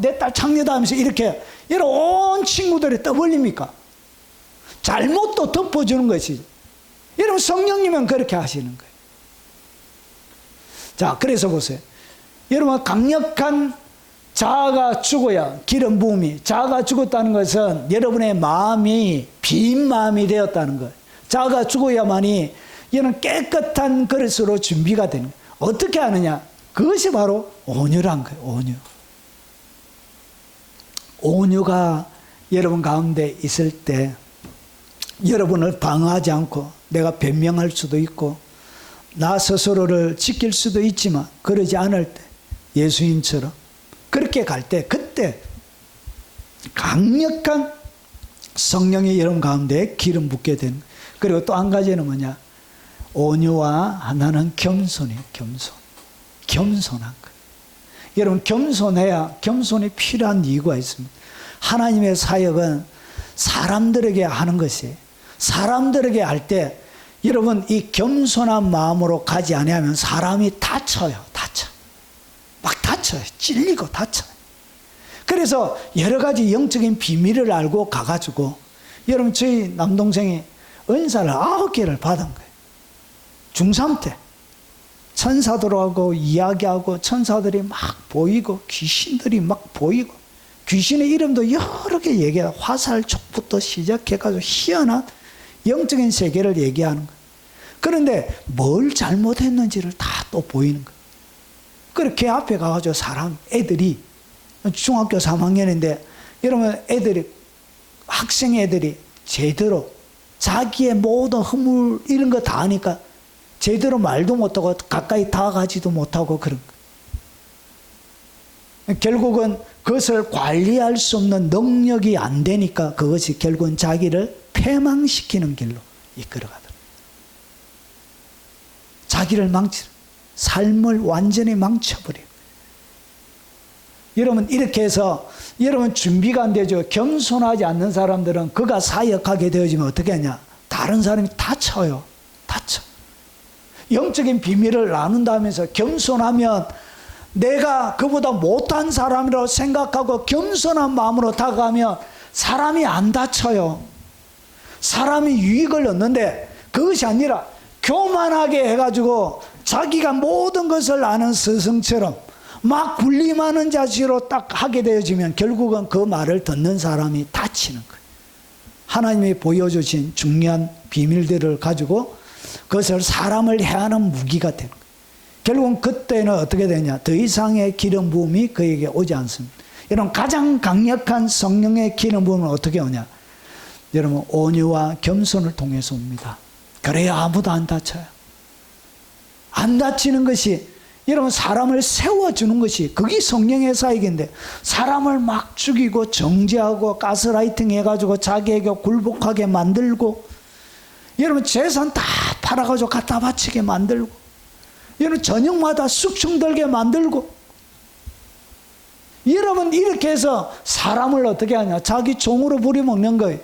내 딸 장녀다 하면서 이렇게 온 친구들이 떠벌립니까? 잘못도 덮어주는 것이지. 여러분 성령님은 그렇게 하시는 거예요. 자, 그래서 보세요. 여러분 강력한 자아가 죽어야 기름 부음이, 자아가 죽었다는 것은 여러분의 마음이 빈 마음이 되었다는 거예요. 자아가 죽어야만이 이런 깨끗한 그릇으로 준비가 되는 거예요. 어떻게 하느냐? 그것이 바로 온유란 거예요. 온유. 온유가 여러분 가운데 있을 때 여러분을 방어하지 않고 내가 변명할 수도 있고 나 스스로를 지킬 수도 있지만 그러지 않을 때 예수님처럼 그렇게 갈 때 그때 강력한 성령이 여러분 가운데 기름 붓게 되는 거예요. 그리고 또 한 가지는 뭐냐? 온유와 하나는 겸손이에요. 겸손한 거예요. 여러분 겸손해야 겸손이 필요한 이유가 있습니다. 하나님의 사역은 사람들에게 하는 것이에요. 사람들에게 할 때 여러분 이 겸손한 마음으로 가지 아니하면 사람이 다쳐요. 막 다쳐요. 찔리고 다쳐요. 그래서 여러 가지 영적인 비밀을 알고 가가지고 여러분 저희 남동생이 은사를 9개를 받은 거예요. 중3 때 천사들하고 이야기하고 천사들이 막 보이고 귀신들이 막 보이고 귀신의 이름도 여러 개 얘기해요. 화살촉부터 시작해가지고 희한한 영적인 세계를 얘기하는 거예요. 그런데 뭘 잘못했는지를 다 또 보이는 거예요. 그렇게 앞에 가가지고 애들이 중학교 3학년인데 여러분 학생 애들이 제대로 자기의 모든 허물 이런 거 다 하니까 제대로 말도 못하고 가까이 다가가지도 못하고 그런 거예요. 결국은 그것을 관리할 수 없는 능력이 안 되니까 그것이 결국은 자기를 패망시키는 길로 이끌어가더라고요. 자기를 삶을 완전히 망쳐버려요. 여러분 이렇게 해서 여러분 준비가 안 되죠. 겸손하지 않는 사람들은 그가 사역하게 되어지면 어떻게 하냐? 다른 사람이 다쳐. 영적인 비밀을 나눈다면서 겸손하면 내가 그보다 못한 사람이라고 생각하고 겸손한 마음으로 다가가면 사람이 안 다쳐요. 사람이 유익을 얻는데 그것이 아니라 교만하게 해가지고 자기가 모든 것을 아는 스승처럼 막 군림하는 자세로 딱 하게 되어지면 결국은 그 말을 듣는 사람이 다치는 거예요. 하나님이 보여주신 중요한 비밀들을 가지고 그것을 사람을 해하는 무기가 되는 거예요. 결국은 그때는 어떻게 되냐? 더 이상의 기름 부음이 그에게 오지 않습니다. 여러분 가장 강력한 성령의 기름 부음은 어떻게 오냐? 여러분 온유와 겸손을 통해서 옵니다. 그래야 아무도 안 다쳐요. 안 다치는 것이 여러분 사람을 세워주는 것이 그게 성령의 사역인데 사람을 막 죽이고 정죄하고 가스라이팅 해가지고 자기에게 굴복하게 만들고 여러분 재산 다 팔아가지고 갖다 바치게 만들고 여러분 저녁마다 숙청들게 만들고 여러분 이렇게 해서 사람을 어떻게 하냐? 자기 종으로 부려먹는 거예요.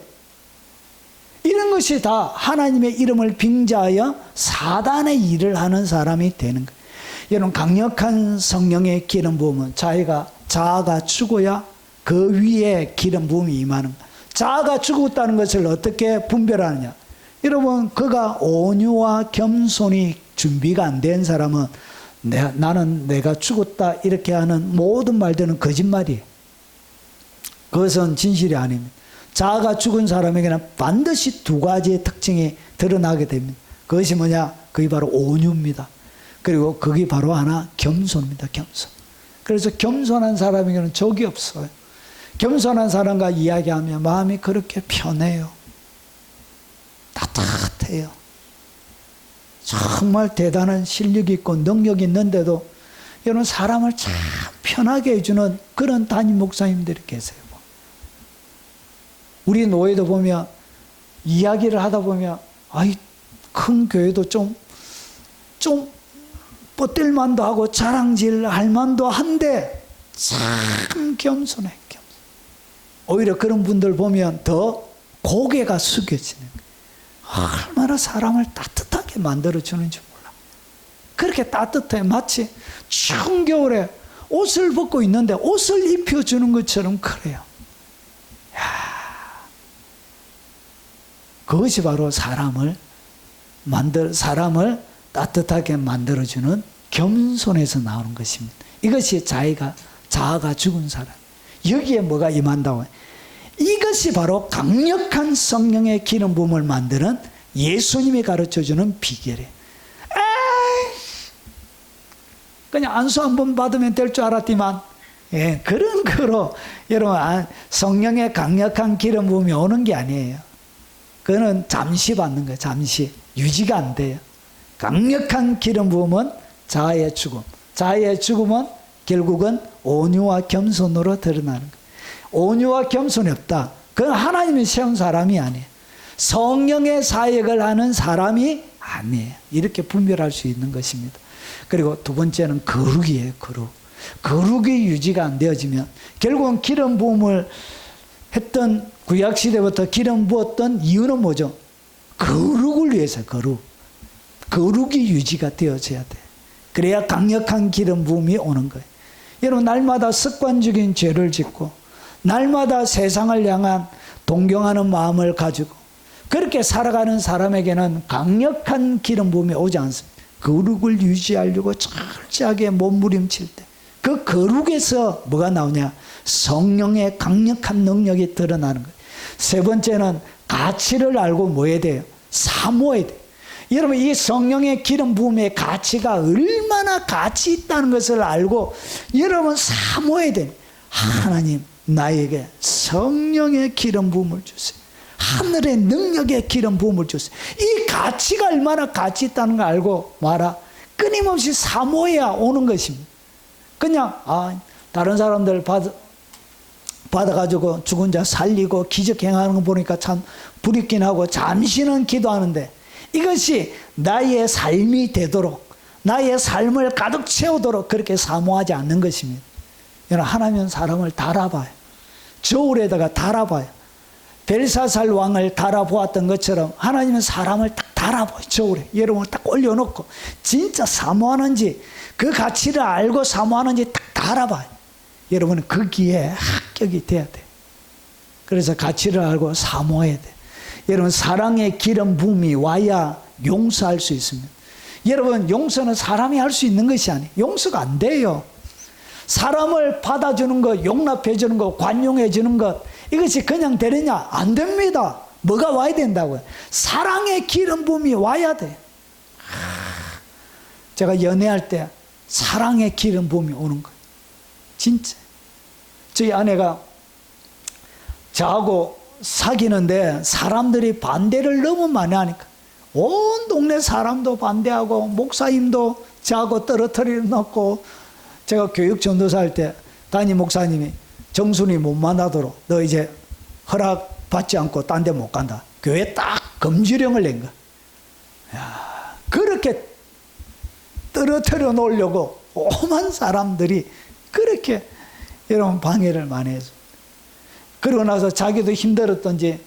이런 것이 다 하나님의 이름을 빙자하여 사단의 일을 하는 사람이 되는 거예요. 여러분 강력한 성령의 기름 부음은 자아가 죽어야 그 위에 기름 부음이 임하는 거예요. 자아가 죽었다는 것을 어떻게 분별하느냐? 여러분 그가 온유와 겸손이 준비가 안 된 사람은 나는 내가 죽었다 이렇게 하는 모든 말들은 거짓말이에요. 그것은 진실이 아닙니다. 자아가 죽은 사람에게는 반드시 두 가지의 특징이 드러나게 됩니다. 그것이 뭐냐? 그게 바로 온유입니다. 그리고 그게 바로 하나 겸손입니다. 겸손. 그래서 겸손한 사람에게는 적이 없어요. 겸손한 사람과 이야기하면 마음이 그렇게 편해요. 따뜻해요. 정말 대단한 실력이 있고 능력이 있는데도 여러분 사람을 참 편하게 해주는 그런 담임 목사님들이 계세요. 우리 노예도 보면 이야기를 하다 보면 아이 큰 교회도 좀 뻗들만도 하고 자랑질 할 만도 한데 참 겸손해. 오히려 그런 분들 보면 더 고개가 숙여지는 거예요. 얼마나 사람을 따뜻하게 만들어주는지 몰라. 그렇게 따뜻해. 마치 추운 겨울에 옷을 벗고 있는데 옷을 입혀주는 것처럼 그래요. 그것이 바로 사람을 따뜻하게 만들어주는 겸손에서 나오는 것입니다. 이것이 자아가 죽은 사람. 여기에 뭐가 임한다고? 이것이 바로 강력한 성령의 기름 부음을 만드는 예수님이 가르쳐주는 비결이에요. 그냥 안수 한번 받으면 될 줄 알았지만 그런 거로 여러분 성령의 강력한 기름 부음이 오는 게 아니에요. 그거는 잠시 받는 거예요. 잠시. 유지가 안 돼요. 강력한 기름 부음은 자아의 죽음. 자아의 죽음은 결국은 온유와 겸손으로 드러나는 거예요. 온유와 겸손이 없다. 그건 하나님이 세운 사람이 아니에요. 성령의 사역을 하는 사람이 아니에요. 이렇게 분별할 수 있는 것입니다. 그리고 두 번째는 거룩이에요. 거룩이 유지가 안 되어지면 결국은 기름 부음을 했던 구약시대부터 기름 부었던 이유는 뭐죠? 거룩을 위해서 거룩이 유지가 되어져야 돼. 그래야 강력한 기름 부음이 오는 거예요. 여러분 날마다 습관적인 죄를 짓고 날마다 세상을 향한 동경하는 마음을 가지고 그렇게 살아가는 사람에게는 강력한 기름 부음이 오지 않습니다. 거룩을 유지하려고 철저하게 몸부림칠 때 그 거룩에서 뭐가 나오냐? 성령의 강력한 능력이 드러나는 거예요. 세 번째는 가치를 알고 뭐 해야 돼요? 사모해야 돼요. 여러분 이 성령의 기름 부음의 가치가 얼마나 가치 있다는 것을 알고 여러분 사모해야 돼요. 하나님 나에게 성령의 기름 부음을 주세요. 하늘의 능력의 기름 부음을 주세요. 이 가치가 얼마나 가치 있다는 걸 알고 말아 끊임없이 사모해야 오는 것입니다. 그냥 다른 사람들 받아가지고 죽은 자 살리고 기적 행하는 거 보니까 참 부럽긴 하고 잠시는 기도하는데 이것이 나의 삶이 되도록 나의 삶을 가득 채우도록 그렇게 사모하지 않는 것입니다. 여러분 하나님은 사람을 달아봐요. 저울에다가 달아봐요. 벨사살 왕을 달아보았던 것처럼 하나님은 사람을 딱 달아봐요. 저울에 여러분을 딱 올려놓고 진짜 사모하는지 그 가치를 알고 사모하는지 딱 달아봐요. 여러분은 거기에 합격이 돼야 돼요. 그래서 가치를 알고 사모해야 돼요. 여러분 사랑의 기름 부음이 와야 용서할 수 있습니다. 여러분 용서는 사람이 할 수 있는 것이 아니에요. 용서가 안 돼요. 사람을 받아주는 것, 용납해 주는 것, 관용해 주는 것 이것이 그냥 되느냐? 안 됩니다. 뭐가 와야 된다고요? 사랑의 기름 부음이 와야 돼. 제가 연애할 때 사랑의 기름 부음이 오는 거예요. 진짜. 저희 아내가 저하고 사귀는데 사람들이 반대를 너무 많이 하니까 온 동네 사람도 반대하고 목사님도 저하고 떨어뜨려 놓고 제가 교육 전도사 할 때 담임 목사님이 정순이 못 만나도록 너 이제 허락 받지 않고 딴 데 못 간다. 교회 딱 금지령을 낸 거야. 그렇게 떨어뜨려 놓으려고 오만 사람들이 그렇게 여러분 방해를 많이 했습니다. 그러고 나서 자기도 힘들었던지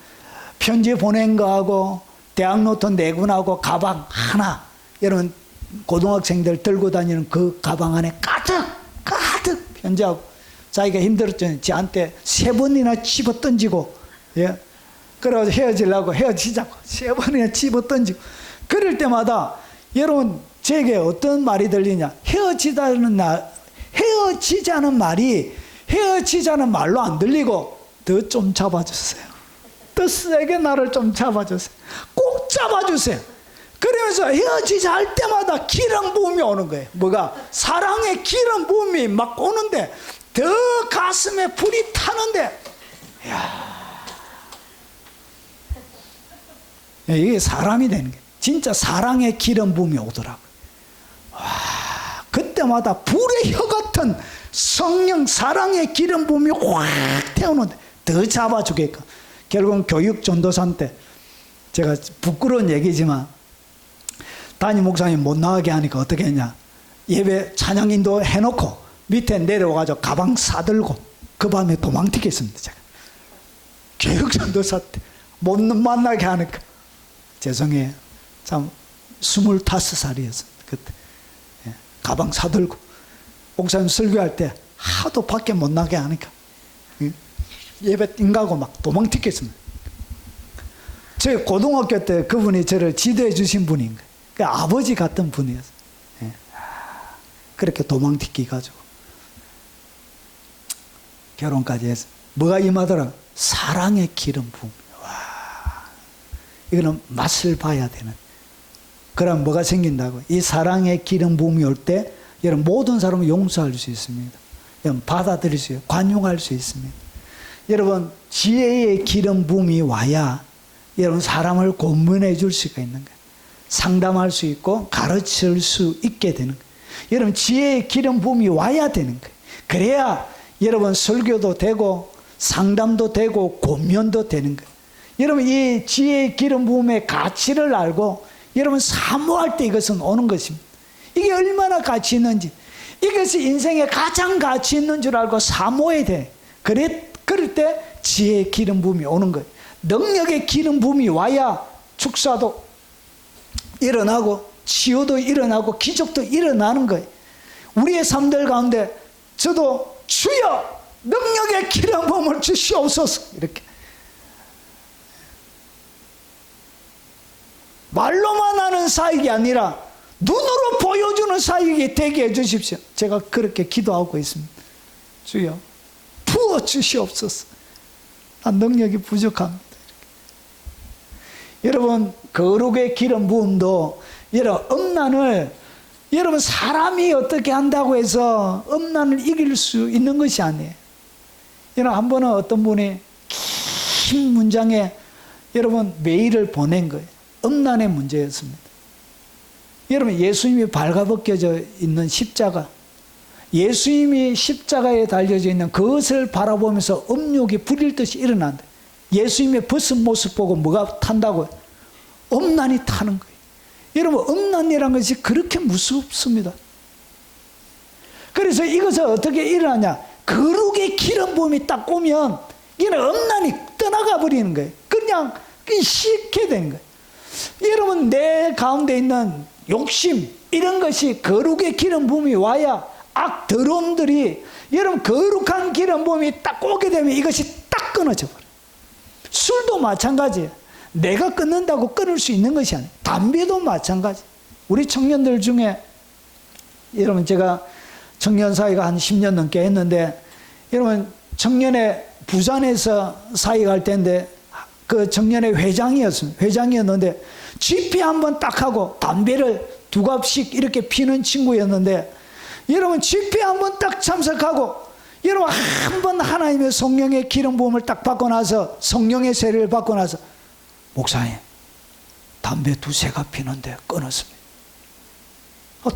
편지 보낸 거하고 대학 노트 내군하고 가방 하나 여러분 고등학생들 들고 다니는 그 가방 안에 가득 편지하고 자기가 힘들었더니 지한테 3번이나 집어 던지고 그래서 헤어지려고 헤어지자고 3번이나 집어 던지고 그럴 때마다 여러분 제게 어떤 말이 들리냐 헤어지자는 말이 헤어지자는 말로 안 들리고 더 좀 잡아주세요. 더 세게 나를 좀 잡아주세요. 꼭 잡아주세요. 그러면서 헤어지자 할 때마다 기름 부음이 오는 거예요. 뭐가? 사랑의 기름 부음이 막 오는데 더 가슴에 불이 타는데, 이게 사람이 되는 거예요. 진짜 사랑의 기름 부음이 오더라고요. 와, 그때마다 불의 혀 같은 성령 사랑의 기름 부음이 확 태우는데 더 잡아주게끔. 결국은 교육 전도사인데, 제가 부끄러운 얘기지만 담임 목사님 못 나가게 하니까 어떻게 했냐, 예배 찬양 인도 해놓고 밑에 내려와가지고 가방 싸들고 그 밤에 도망튀겠습니다. 제가 교육 전도사 때 못 만나게 하니까 죄송해요. 참 25살이었습니다 그때. 가방 사들고 목사님 설교할 때 하도 밖에 못 나게 하니까 예배 띵가고 막 도망튀겠습니다. 제 고등학교 때 그분이 저를 지도해 주신 분인 거예요. 그 아버지 같은 분이었어요. 그렇게 도망튀기 가지고 결혼까지 해서 뭐가 임하더라? 사랑의 기름 부음. 와, 이거는 맛을 봐야 되는. 그럼 뭐가 생긴다고? 이 사랑의 기름 부음이 올 때 여러분 모든 사람을 용서할 수 있습니다. 여러분 받아들일 수 있어요. 관용할 수 있습니다. 여러분 지혜의 기름 부음이 와야 여러분 사람을 고문해 줄 수가 있는 거예요. 상담할 수 있고 가르칠 수 있게 되는 거예요. 여러분 지혜의 기름 부음이 와야 되는 거예요. 그래야 여러분 설교도 되고 상담도 되고 권면도 되는 거예요. 여러분 이 지혜의 기름 부음의 가치를 알고 여러분 사모할 때 이것은 오는 것입니다. 이게 얼마나 가치 있는지, 이것이 인생에 가장 가치 있는 줄 알고 사모해야 돼. 그럴 때 지혜의 기름 부음이 오는 거예요. 능력의 기름 부음이 와야 축사도 일어나고 치유도 일어나고 기적도 일어나는 거예요. 우리의 삶들 가운데 저도 주여 능력의 기름 부음을 주시옵소서, 이렇게 말로만 하는 사역이 아니라 눈으로 보여주는 사역이 되게 해주십시오. 제가 그렇게 기도하고 있습니다. 주여 부어 주시옵소서. 난 능력이 부족합니다. 여러분 거룩의 기름 부음도 여러분 음란을, 여러분 사람이 어떻게 한다고 해서 음란을 이길 수 있는 것이 아니에요. 여러분 한 번은 어떤 분이 긴 문장에 여러분 메일을 보낸 거예요. 음란의 문제였습니다. 여러분 예수님이 발가벗겨져 있는 십자가, 예수님이 십자가에 달려져 있는 그것을 바라보면서 음욕이 부릴듯이 일어난다. 예수님의 벗은 모습 보고 뭐가 탄다고요? 음란이 타는 거예요. 여러분 음란이라는 것이 그렇게 무섭습니다. 그래서 이것을 어떻게 일어나냐, 거룩의 기름 부음이 딱 오면 이는 음란이 떠나가 버리는 거예요. 그냥 쉽게 되는 거예요. 여러분 내 가운데 있는 욕심 이런 것이 거룩의 기름 부음이 와야 악 더러움들이, 여러분 거룩한 기름 부음이 딱 오게 되면 이것이 딱 끊어져 버려요. 술도 마찬가지예요. 내가 끊는다고 끊을 수 있는 것이 아니에요. 담배도 마찬가지. 우리 청년들 중에 여러분 제가 청년 사회가 한 10년 넘게 했는데, 여러분 청년회 부산에서 사역할 때인데 그 청년회 회장이었는데 집회 한번 딱 하고 담배를 2갑씩 이렇게 피는 친구였는데, 여러분 집회 한번 딱 참석하고 여러분 한번 하나님의 성령의 기름 부음을 딱 받고 나서, 성령의 세례를 받고 나서, 목사님 담배 2-3가 피는데 끊었습니다.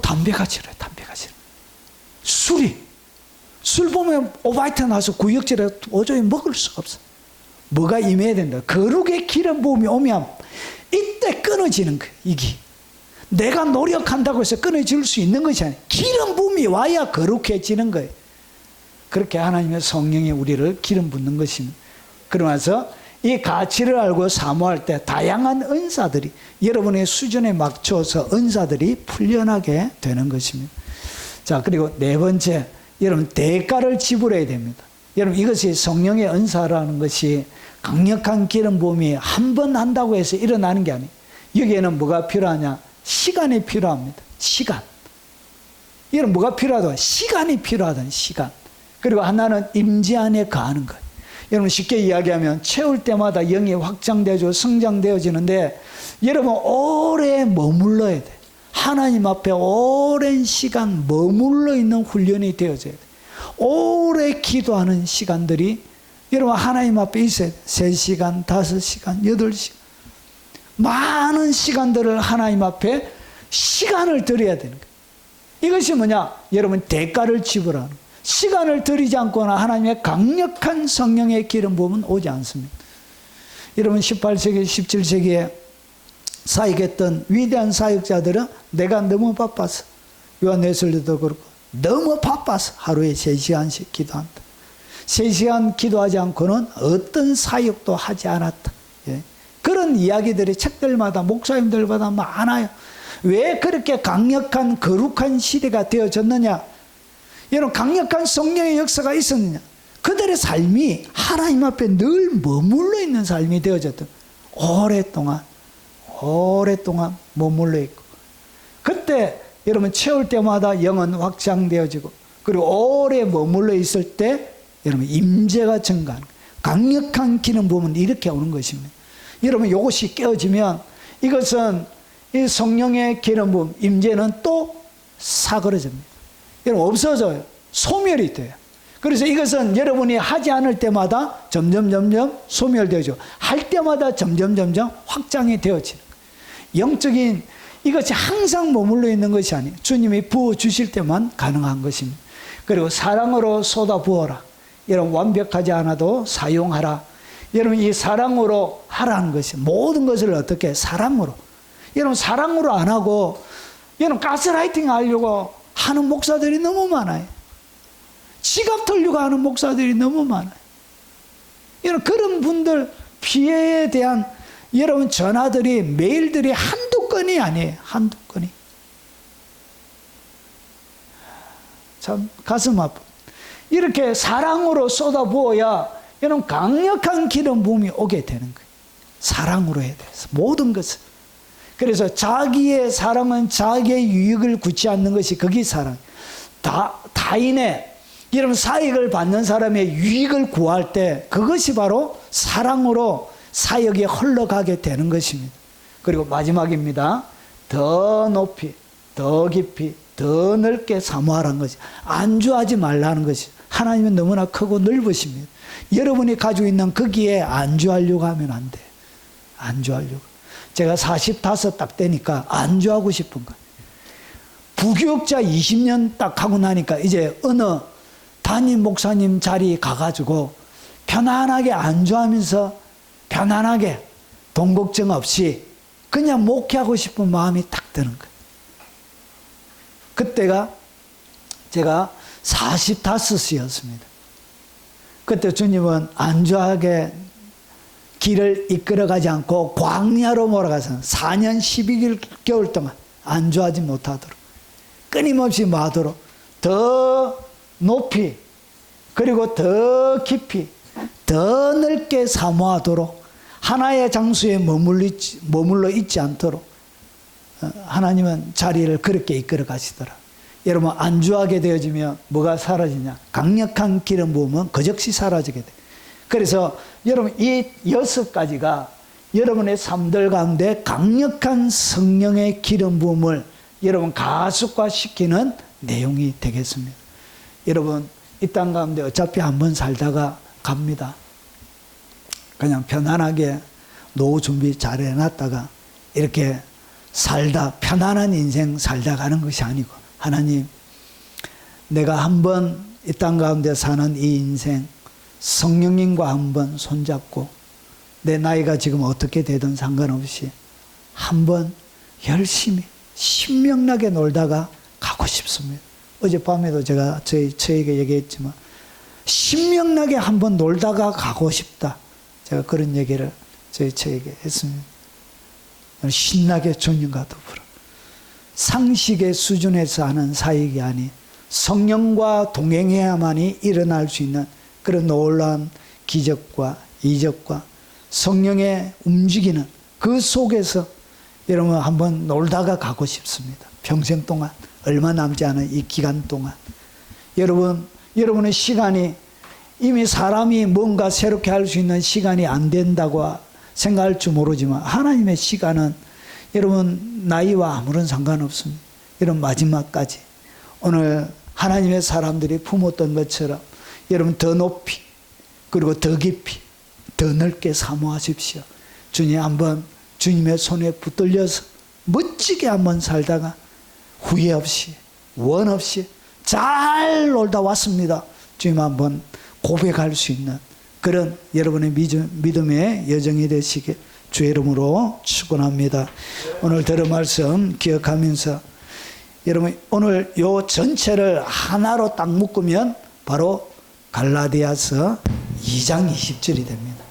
담배가 싫어요. 담배가 싫어요. 술 보면 오바이트 나서 구역질에 도저히 먹을 수가 없어. 뭐가 임해야 된다? 거룩의 기름 부음이 오면 이때 끊어지는 거예요. 이게 내가 노력한다고 해서 끊어질 수 있는 것이 아니에요. 기름 부음이 와야 거룩해지는 거예요. 그렇게 하나님의 성령이 우리를 기름 붓는 것입니다. 그러면서 이 가치를 알고 사모할 때 다양한 은사들이 여러분의 수준에 맞춰서 은사들이 풀려나게 되는 것입니다. 자, 그리고 4번째, 여러분 대가를 지불해야 됩니다. 여러분 이것이 성령의 은사라는 것이 강력한 기름 부음이 한 번 한다고 해서 일어나는 게 아니에요. 여기에는 뭐가 필요하냐? 시간이 필요합니다. 시간. 여러분 뭐가 필요하다? 시간이 필요하다는 시간. 그리고 하나는 임재 안에 거하는 것. 여러분 쉽게 이야기하면 채울 때마다 영이 확장되어지고 성장되어지는데 여러분 오래 머물러야 돼. 하나님 앞에 오랜 시간 머물러 있는 훈련이 되어져야 돼. 오래 기도하는 시간들이 여러분 하나님 앞에 있어야 돼. 3시간, 5시간, 8시간. 많은 시간들을 하나님 앞에 시간을 들여야 되는 거예요. 이것이 뭐냐? 여러분 대가를 지불하는 거예요. 시간을 들이지 않거나 하나님의 강력한 성령의 기름 부음은 오지 않습니다. 여러분 18세기, 17세기에 사역했던 위대한 사역자들은 내가 너무 바빠서, 요한 웨슬리도 그렇고 너무 바빠서 하루에 3시간씩 기도한다. 3시간 기도하지 않고는 어떤 사역도 하지 않았다. 예. 그런 이야기들이 책들마다 목사님들마다 많아요. 왜 그렇게 강력한 거룩한 시대가 되어졌느냐? 여러분 강력한 성령의 역사가 있었느냐? 그들의 삶이 하나님 앞에 늘 머물러 있는 삶이 되어졌던, 오랫동안 머물러 있고, 그때 여러분 채울 때마다 영은 확장되어지고, 그리고 오래 머물러 있을 때 여러분 임재가 증가하는, 강력한 기름 부음은 이렇게 오는 것입니다. 여러분 이것이 깨어지면 이것은 이 성령의 기름 부음, 임재는 또 사그러집니다. 여러분 없어져요. 소멸이 돼요. 그래서 이것은 여러분이 하지 않을 때마다 점점 소멸되죠. 할 때마다 점점 확장이 되어지는 거예요. 영적인 이것이 항상 머물러 있는 것이 아니에요. 주님이 부어주실 때만 가능한 것입니다. 그리고 사랑으로 쏟아부어라. 여러분 완벽하지 않아도 사용하라. 여러분 이 사랑으로 하라는 것이, 모든 것을 어떻게 사랑으로. 여러분 사랑으로 안 하고 여러분 가스라이팅 하려고 하는 목사들이 너무 많아요. 지갑 털려고 하는 목사들이 너무 많아요. 여러분 그런 분들 피해에 대한 여러분 전화들이, 메일들이 한두 건이 아니에요. 한두 건이. 참 가슴 아파. 이렇게 사랑으로 쏟아부어야 여러분 강력한 기름 부음이 오게 되는 거예요. 사랑으로 해야 돼요. 모든 것을. 그래서 자기의 사랑은 자기의 유익을 굳지 않는 것이 그게 사랑. 타인의 여러분 사역을 받는 사람의 유익을 구할 때 그것이 바로 사랑으로 사역이 흘러가게 되는 것입니다. 그리고 마지막입니다. 더 높이, 더 깊이, 더 넓게 사모하라는 것이, 안주하지 말라는 것이. 하나님은 너무나 크고 넓으십니다. 여러분이 가지고 있는 거기에 안주하려고 하면 안 돼요. 안주하려고. 제가 45 딱 되니까 안주하고 싶은 거예요. 부교육자 20년 딱 하고 나니까 이제 어느 담임 목사님 자리에 가가지고 편안하게 안주하면서 편안하게 돈 걱정 없이 그냥 목회하고 싶은 마음이 딱 드는 거예요. 그때가 제가 45이었습니다. 그때 주님은 안주하게 길을 이끌어가지 않고 광야로 몰아가서 4년 12개월 동안 안주하지 못하도록, 끊임없이 마도록, 더 높이, 그리고 더 깊이, 더 넓게 사모하도록, 하나의 장소에 머물러 있지 않도록 하나님은 자리를 그렇게 이끌어 가시더라. 여러분 안주하게 되어지면 뭐가 사라지냐? 강력한 기름 부음은 그적시 사라지게 돼. 그래서 여러분 이 6가지가 여러분의 삶들 가운데 강력한 성령의 기름 부음을 여러분 가속화시키는 내용이 되겠습니다. 여러분 이 땅 가운데 어차피 한번 살다가 갑니다. 그냥 편안하게 노후 준비 잘 해놨다가 이렇게 살다 편안한 인생 살다 가는 것이 아니고, 하나님 내가 한번 이 땅 가운데 사는 이 인생 성령님과 한번 손잡고 내 나이가 지금 어떻게 되든 상관없이 한번 열심히 신명나게 놀다가 가고 싶습니다. 어젯밤에도 제가 저에게 얘기했지만 신명나게 한번 놀다가 가고 싶다. 제가 그런 얘기를 저에게 했습니다. 신나게 주님과 더불어 상식의 수준에서 하는 사역이 아닌 성령과 동행해야만이 일어날 수 있는 그런 놀라운 기적과 이적과 성령의 움직이는 그 속에서 여러분 한번 놀다가 가고 싶습니다. 평생 동안, 얼마 남지 않은 이 기간 동안 여러분의 시간이 이미 사람이 뭔가 새롭게 할 수 있는 시간이 안 된다고 생각할 줄 모르지만 하나님의 시간은 여러분 나이와 아무런 상관없습니다. 여러분 마지막까지 오늘 하나님의 사람들이 품었던 것처럼 여러분 더 높이 그리고 더 깊이 더 넓게 사모하십시오. 주님 한번 주님의 손에 붙들려서 멋지게 한번 살다가 후회 없이 원 없이 잘 놀다 왔습니다. 주님 한번 고백할 수 있는 그런 여러분의 믿음의 여정이 되시길 주의 이름으로 축원합니다. 오늘 들은 말씀 기억하면서 여러분 오늘 요 전체를 하나로 딱 묶으면 바로 갈라디아서 2장 20절이 됩니다.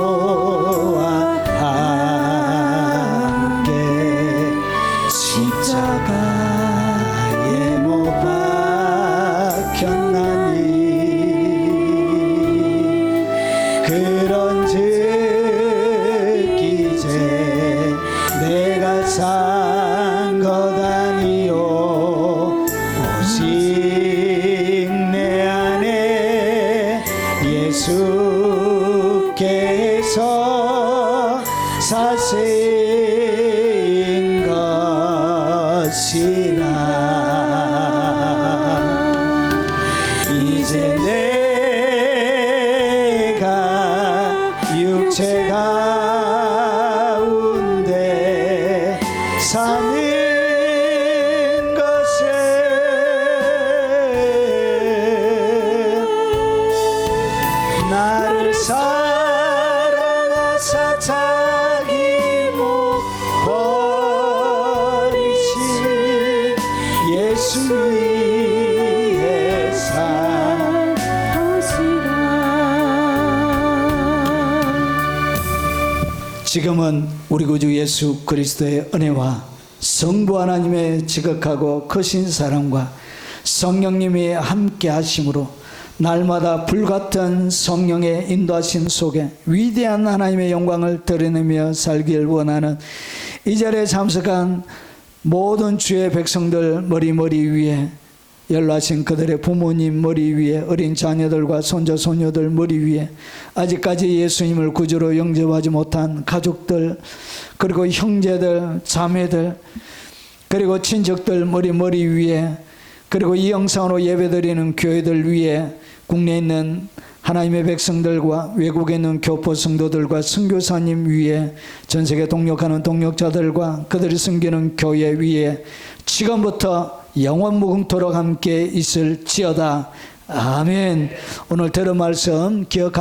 그리스도와 함께 십자가에 못 박혔나니 그런즉 이제 내가 산 것 아니요 오직 내 안에 예수께서 사신 것이라 이제 내가 육체 가운데 사는 것은 나를 사랑하사 자기 못 버리신 예수 위에 산 지금은 우리 구주 예수 그리스도의 은혜와 성부 하나님의 지극하고 크신 사랑과 성령님이 함께 하심으로 날마다 불같은 성령의 인도하심 속에 위대한 하나님의 영광을 드러내며 살길 원하는 이 자리에 참석한 모든 주의 백성들 머리 위에 연로하신 그들의 부모님 머리 위에 어린 자녀들과 손자 소녀들 머리 위에 아직까지 예수님을 구주로 영접하지 못한 가족들 그리고 형제들 자매들 그리고 친척들 머리 위에 그리고 이 영상으로 예배드리는 교회들 위에 국내에 있는 하나님의 백성들과 외국에 있는 교포 성도들과 선교사님 위에 전세계 동역하는 동역자들과 그들이 섬기는 교회 위에 지금부터 영원 무궁토록 함께 있을지어다. 아멘. 오늘 들은 말씀 기억하며